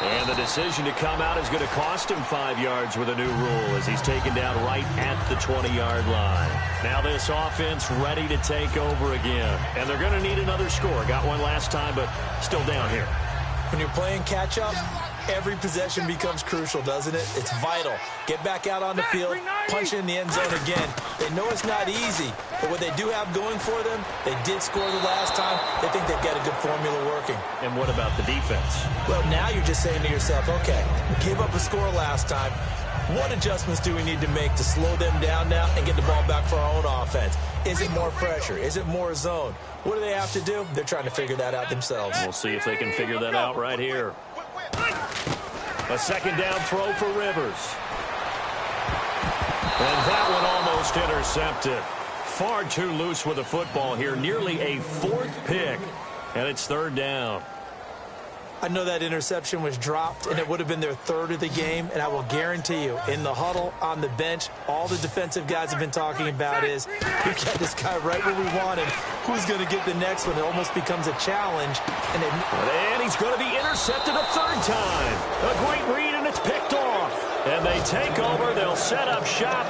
A: And the decision to come out is going to cost him 5 yards with a new rule as he's taken down right at the 20-yard line. Now this offense ready to take over again. And they're going to need another score. Got one last time, but still down here.
B: When you're playing catch-up, every possession becomes crucial, doesn't it? It's vital. Get back out on the field, punch it in the end zone again. They know it's not easy, but what they do have going for them, they did score the last time. They think they've got a good formula working.
A: And what about the defense?
B: Well, now you're just saying to yourself, okay, give up a score last time. What adjustments do we need to make to slow them down now and get the ball back for our own offense? Is it more pressure? Is it more zone? What do they have to do? They're trying to figure that out themselves.
A: We'll see if they can figure that out right here. A second down throw for Rivers. And that one almost intercepted. Far too loose with the football here. Nearly a fourth pick. And it's third down.
B: I know that interception was dropped, and it would have been their third of the game, and I will guarantee you, in the huddle, on the bench, all the defensive guys have been talking about is, we got this guy right where we want him. Who's going to get the next one? It almost becomes a challenge.
A: And he's going to be intercepted a third time. A great read, and it's picked off. And they take over. They'll set up shop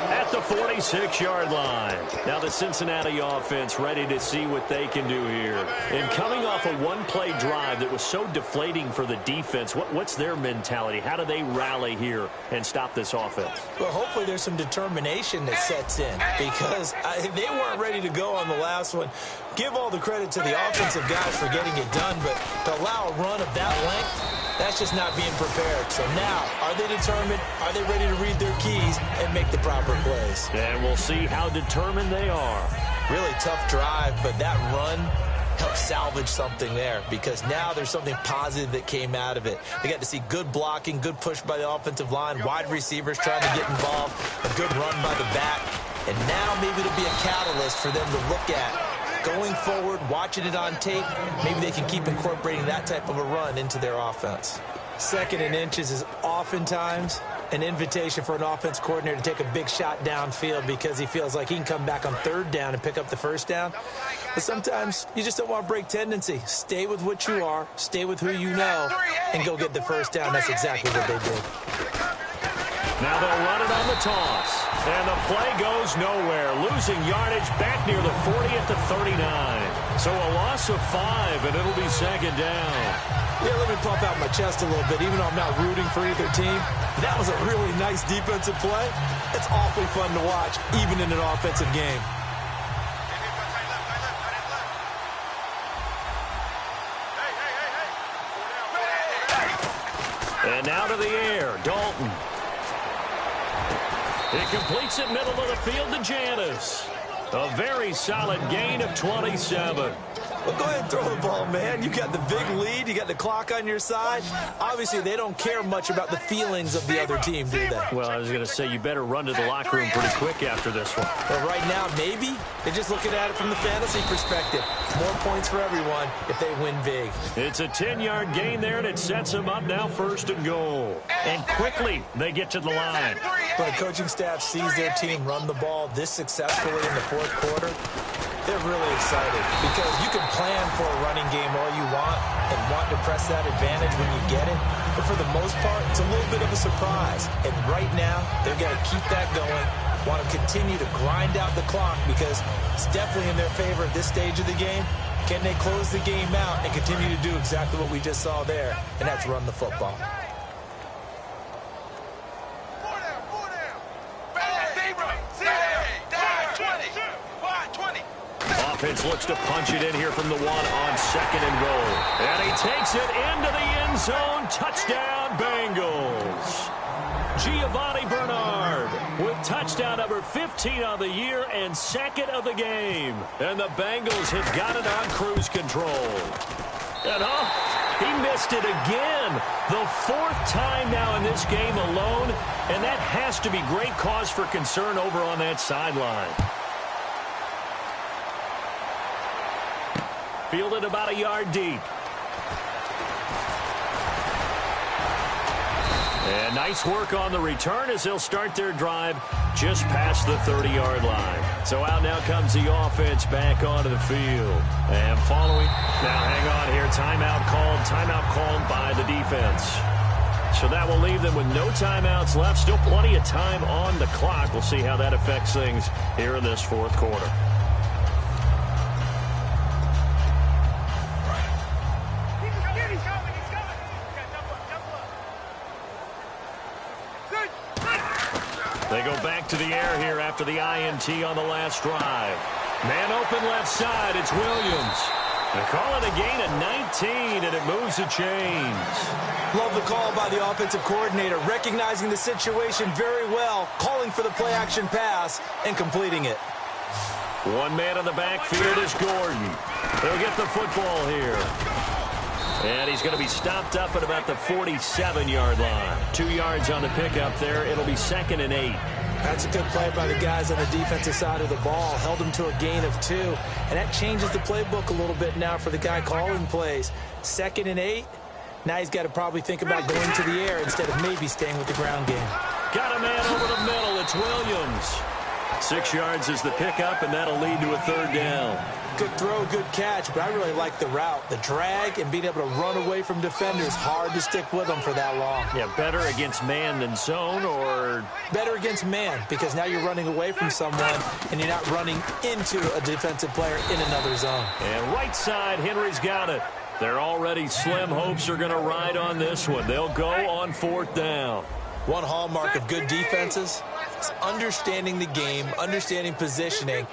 A: at the 46-yard line. Now the Cincinnati offense ready to see what they can do here. And coming off a one-play drive that was so deflating for the defense, what's their mentality? How do they rally here and stop this offense?
B: Well, hopefully there's some determination that sets in because they weren't ready to go on the last one. Give all the credit to the offensive guys for getting it done, but to allow a run of that length, that's just not being prepared. So now, are they determined? Are they ready to read their keys and make the proper plays?
A: And we'll see how determined they are.
B: Really tough drive, but that run helped salvage something there because now there's something positive that came out of it. They got to see good blocking, good push by the offensive line, wide receivers trying to get involved, a good run by the back. And now maybe it'll be a catalyst for them to look at. Going forward, watching it on tape, maybe they can keep incorporating that type of a run into their offense. Second and inches is oftentimes an invitation for an offense coordinator to take a big shot downfield because he feels like he can come back on third down and pick up the first down. But sometimes you just don't want to break tendency. Stay with what you are, stay with who you know, and go get the first down. That's exactly what they did.
A: Now they'll run it on the toss. And the play goes nowhere. Losing yardage back near the 40 at the 39. So a loss of 5, and it'll be second down.
B: Yeah, let me pump out my chest a little bit, even though I'm not rooting for either team. That was a really nice defensive play. It's awfully fun to watch, even in an offensive game.
A: And now to the air, Dalton. He completes it middle of the field to Janis. A very solid gain of 27.
B: Well, go ahead and throw the ball, man. You got the big lead. You got the clock on your side. Obviously, they don't care much about the feelings of the other team, do they?
A: Well, I was going to say, you better run to the locker room pretty quick after this one.
B: Well, right now, maybe. They're just looking at it from the fantasy perspective. More points for everyone if they win big.
A: It's a 10-yard gain there, and it sets them up now first and goal. And quickly, they get to the line.
B: When the coaching staff sees their team run the ball this successfully in the fourth quarter, they're really excited because you can plan for a running game all you want and want to press that advantage when you get it. But for the most part, it's a little bit of a surprise. And right now, they've got to keep that going, want to continue to grind out the clock because it's definitely in their favor at this stage of the game. Can they close the game out and continue to do exactly what we just saw there, and that's run the football.
A: Offense looks to punch it in here from the one on second and goal. And he takes it into the end zone. Touchdown, Bengals. Giovanni Bernard with touchdown number 15 of the year and second of the game. And the Bengals have got it on cruise control. And he missed it again. The fourth time now in this game alone. And that has to be great cause for concern over on that sideline. Fielded about a yard deep. And nice work on the return as they'll start their drive just past the 30-yard line. So out now comes the offense back onto the field. And following, now hang on here, timeout called by the defense. So that will leave them with no timeouts left. Still plenty of time on the clock. We'll see how that affects things here in this fourth quarter. They go back to the air here after the INT on the last drive. Man open left side. It's Williams. They call it a gain of 19, and it moves the chains.
B: Love the call by the offensive coordinator, recognizing the situation very well, calling for the play-action pass, and completing it.
A: One man in the backfield is Gordon. He'll get the football here. And he's going to be stopped up at about the 47-yard line. 2 yards on the pickup there. It'll be 2nd and 8.
B: That's a good play by the guys on the defensive side of the ball. Held him to a gain of 2. And that changes the playbook a little bit now for the guy calling plays. 2nd and 8. Now he's got to probably think about going to the air instead of maybe staying with the ground game.
A: Got a man over the middle. It's Williams. 6 yards is the pickup, and that'll lead to a 3rd down.
B: Good throw, good catch, but I really like the route. The drag and being able to run away from defenders, hard to stick with them for that long.
A: Yeah, better against man than zone, or?
B: Better against man, because now you're running away from someone and you're not running into a defensive player in another zone.
A: And right side, Henry's got it. They're already slim hopes are going to ride on this one. They'll go on 4th down.
B: One hallmark of good defenses is understanding the game, understanding positioning,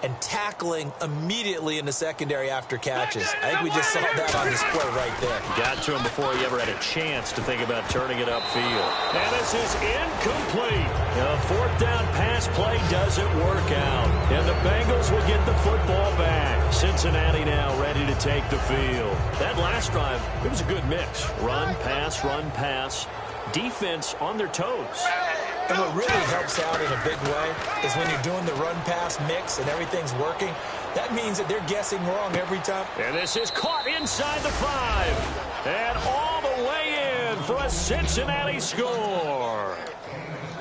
B: and tackling immediately in the secondary after catches. I think we just saw that on display right there.
A: Got to him before he ever had a chance to think about turning it upfield. And this is incomplete. A 4th down pass play doesn't work out. And the Bengals will get the football back. Cincinnati now ready to take the field. That last drive, it was a good mix. Run, pass, defense on their toes.
B: And what really helps out in a big way is when you're doing the run-pass mix and everything's working, that means that they're guessing wrong every time.
A: And this is caught inside the 5. And all the way in for a Cincinnati score.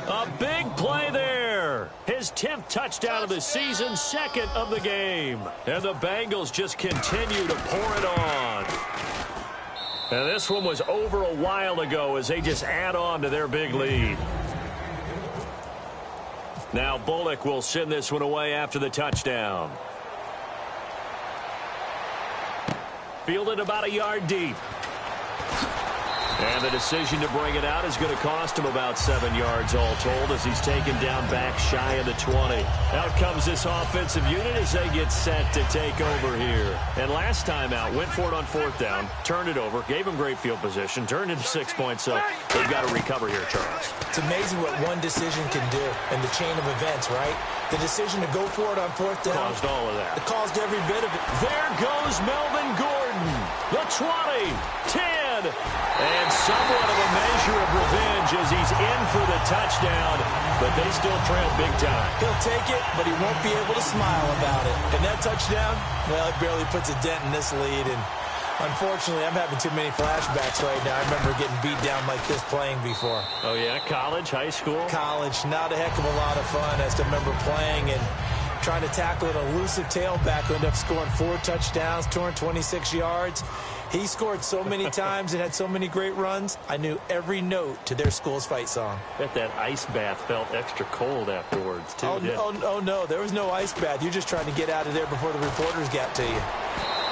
A: A big play there. His 10th touchdown of the season, 2nd of the game. And the Bengals just continue to pour it on. And this one was over a while ago as they just add on to their big lead. Now Bullock will send this one away after the touchdown. Fielded about a yard deep. And the decision to bring it out is going to cost him about 7 yards all told as he's taken down back shy of the 20. Out comes this offensive unit as they get set to take over here. And last time out, went for it on 4th down, turned it over, gave him great field position, turned into 6 points, so they've got to recover here, Charles.
B: It's amazing what one decision can do in the chain of events, right? The decision to go for it on 4th down.
A: Caused all of that.
B: It caused every bit of it.
A: There goes Melvin Gordon. The 20, 10, and somewhat of a measure of revenge as he's in for the touchdown, but they still trail big time.
B: He'll take it, but he won't be able to smile about it. And that touchdown, well, it barely puts a dent in this lead, and unfortunately, I'm having too many flashbacks right now. I remember getting beat down like this playing before.
A: Oh, yeah? College, high school?
B: College. Not a heck of a lot of fun. I still remember playing and trying to tackle an elusive tailback who ended up scoring 4 touchdowns, 226 yards. He scored so many times and had so many great runs, I knew every note to their school's fight song.
A: Bet that ice bath felt extra cold afterwards, too.
B: Oh, no. There was no ice bath. You're just trying to get out of there before the reporters got to you.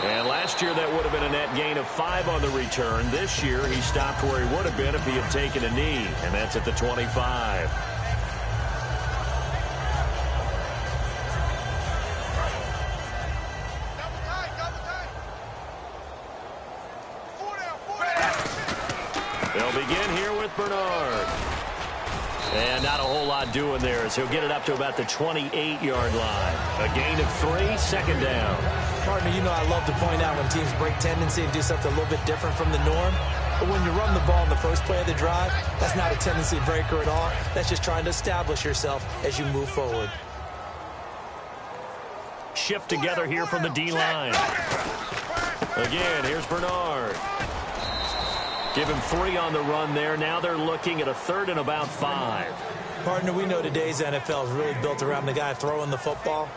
A: And last year, that would have been a net gain of 5 on the return. This year, he stopped where he would have been if he had taken a knee, and that's at the 25. They'll begin here with Bernard. And not a whole lot doing there as he'll get it up to about the 28-yard line. A gain of 3, 2nd down.
B: Partner, you know I love to point out when teams break tendency and do something a little bit different from the norm. But when you run the ball in the first play of the drive, that's not a tendency breaker at all. That's just trying to establish yourself as you move forward.
A: Shift together here from the D-line. Again, here's Bernard. Give him 3 on the run there. Now they're looking at a 3rd and about 5.
B: Partner, we know today's NFL is really built around the guy throwing the football.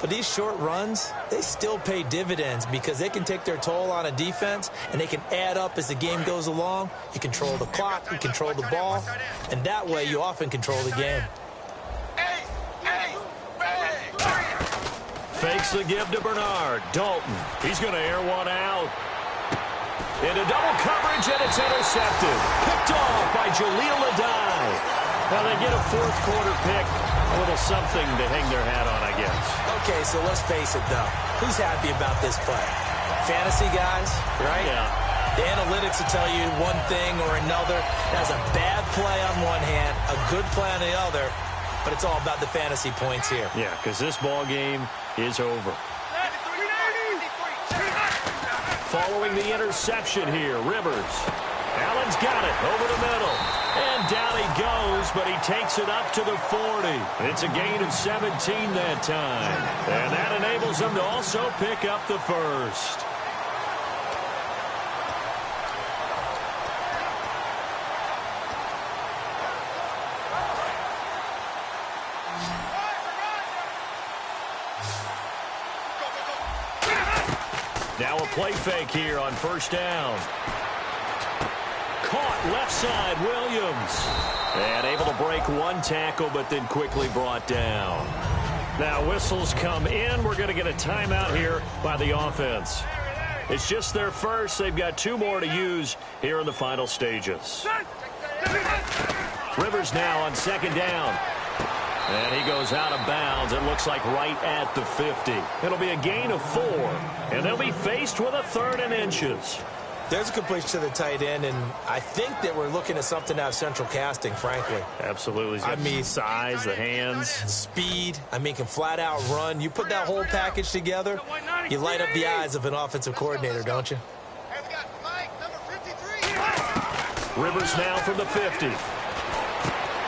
B: But these short runs, they still pay dividends because they can take their toll on a defense, and they can add up as the game goes along. You control the clock, you control the ball, and that way you often control the game.
A: Fakes the give to Bernard. Dalton, he's going to air one out. Into double coverage, and it's intercepted. Picked off by Jaleel Adai. Well, they get a 4th quarter pick. A little something to hang their hat on, I guess.
B: Okay, so let's face it, though. Who's happy about this play? Fantasy guys, right?
A: Yeah.
B: The analytics will tell you one thing or another. That's a bad play on one hand, a good play on the other, but it's all about the fantasy points here.
A: Yeah, because this ball game is over. Following the interception here, Rivers. Allen's got it over the middle. And down he goes, but he takes it up to the 40. It's a gain of 17 that time. And that enables him to also pick up the 1st. Now a play fake here on 1st down. Caught left side, Williams. And able to break 1 tackle, but then quickly brought down. Now whistles come in. We're going to get a timeout here by the offense. It's just their first. They've got 2 more to use here in the final stages. Rivers now on 2nd down. And he goes out of bounds, it looks like right at the 50. It'll be a gain of 4, and they'll be faced with a 3rd and inches.
B: There's a completion to the tight end, and I think that we're looking at something out of central casting, frankly.
A: Absolutely. He's got the size, the hands.
B: Speed. I mean, can flat out run. You put that whole package together, you light up the eyes of an offensive coordinator, don't you?
A: Rivers now from the 50.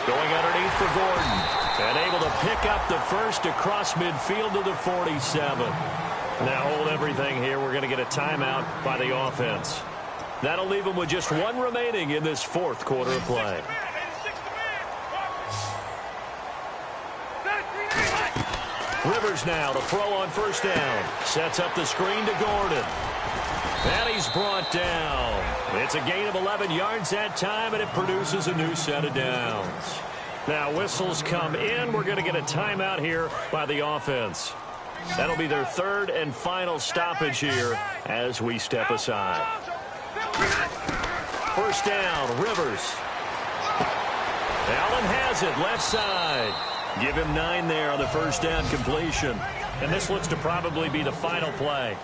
A: Going underneath for Gordon. And able to pick up the 1st across midfield to the 47. Now hold everything here. We're going to get a timeout by the offense. That'll leave them with just 1 remaining in this 4th quarter of play. Rivers now to throw on 1st down. Sets up the screen to Gordon. And he's brought down. It's a gain of 11 yards that time, and it produces a new set of downs. Now whistles come in. We're going to get a timeout here by the offense. That'll be their 3rd and final stoppage here as we step aside. 1st down, Rivers. Allen has it, left side. Give him 9 there on the 1st down completion. And this looks to probably be the final play.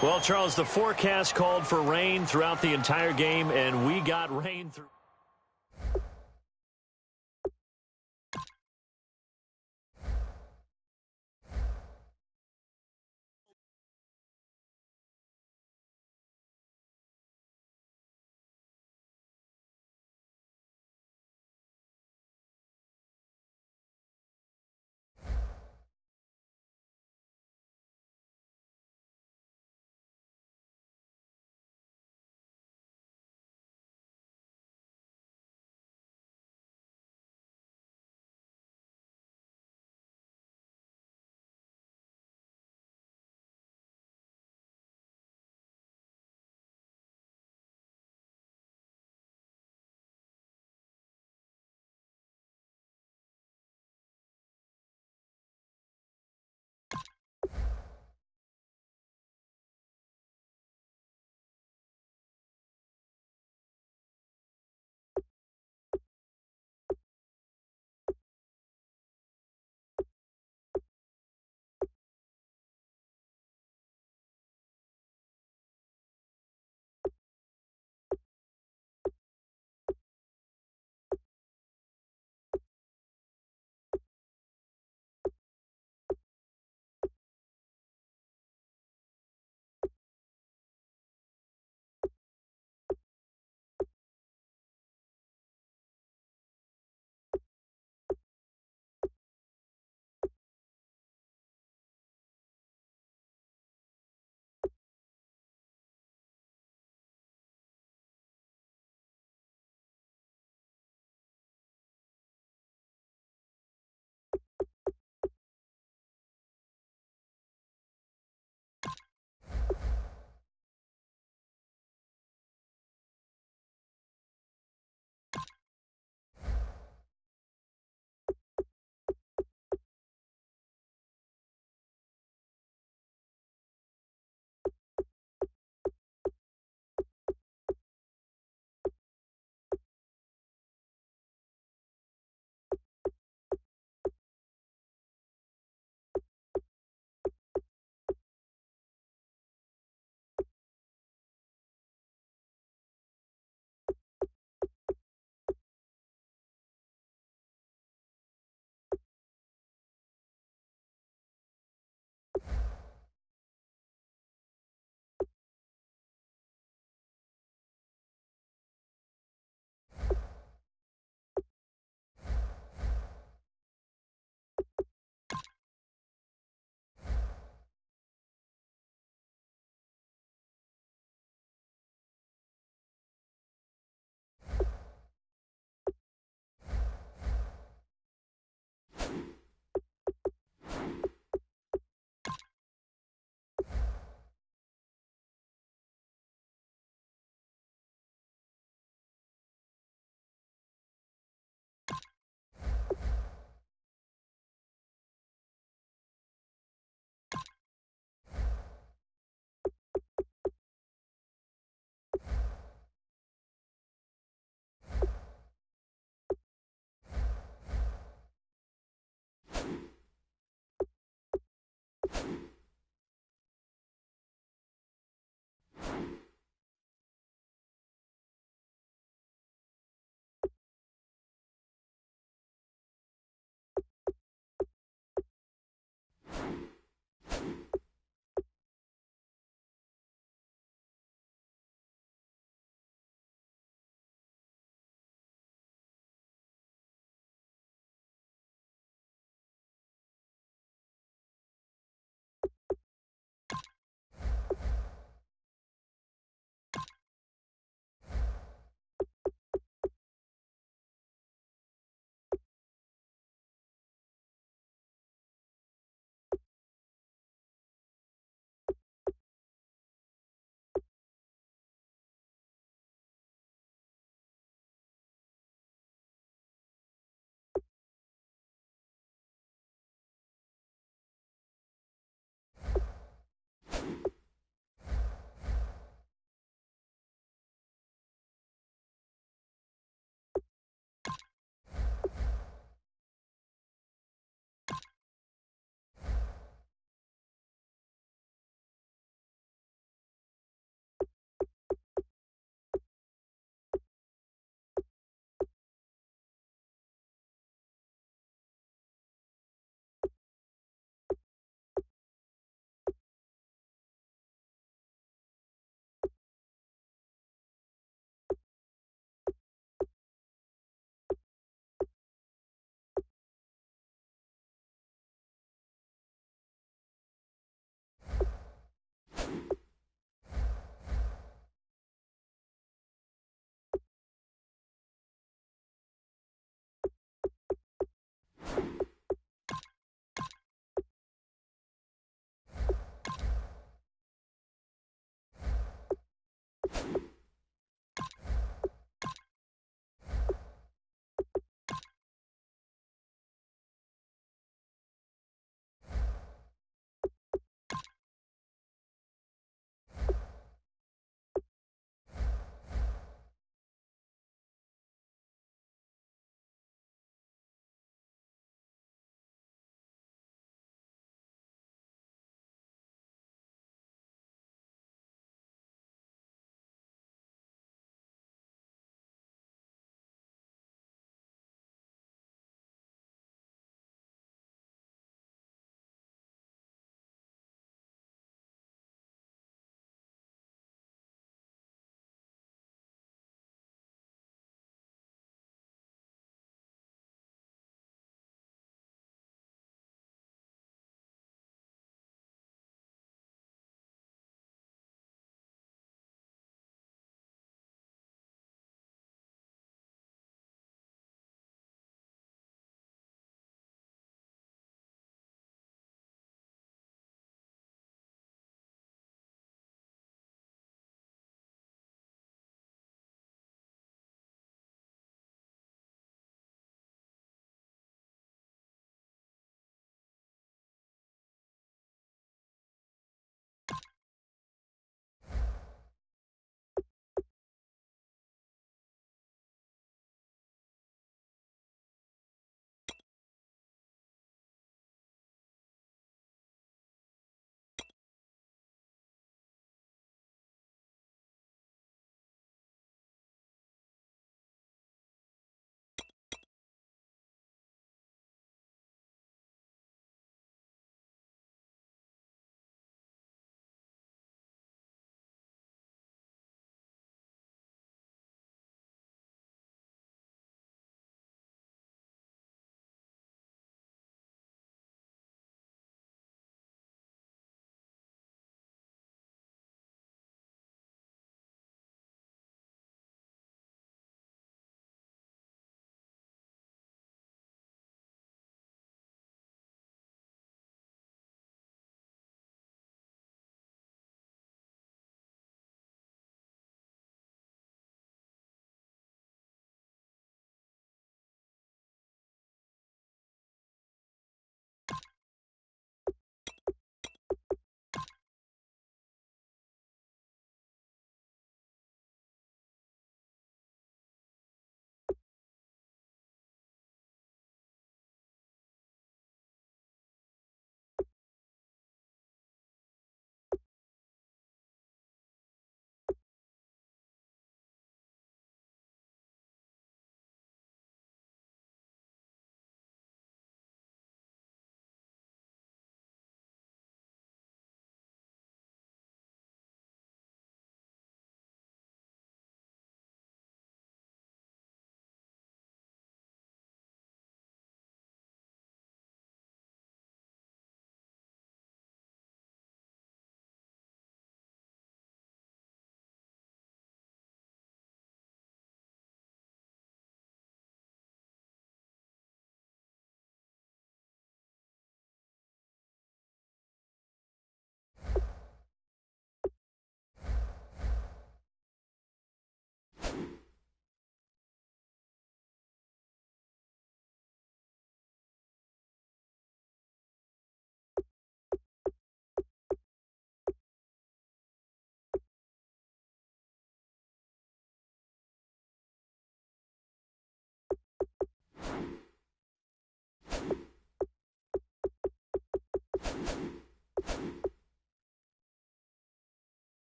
A: Well, Charles, the forecast called for rain throughout the entire game, and we got rain through.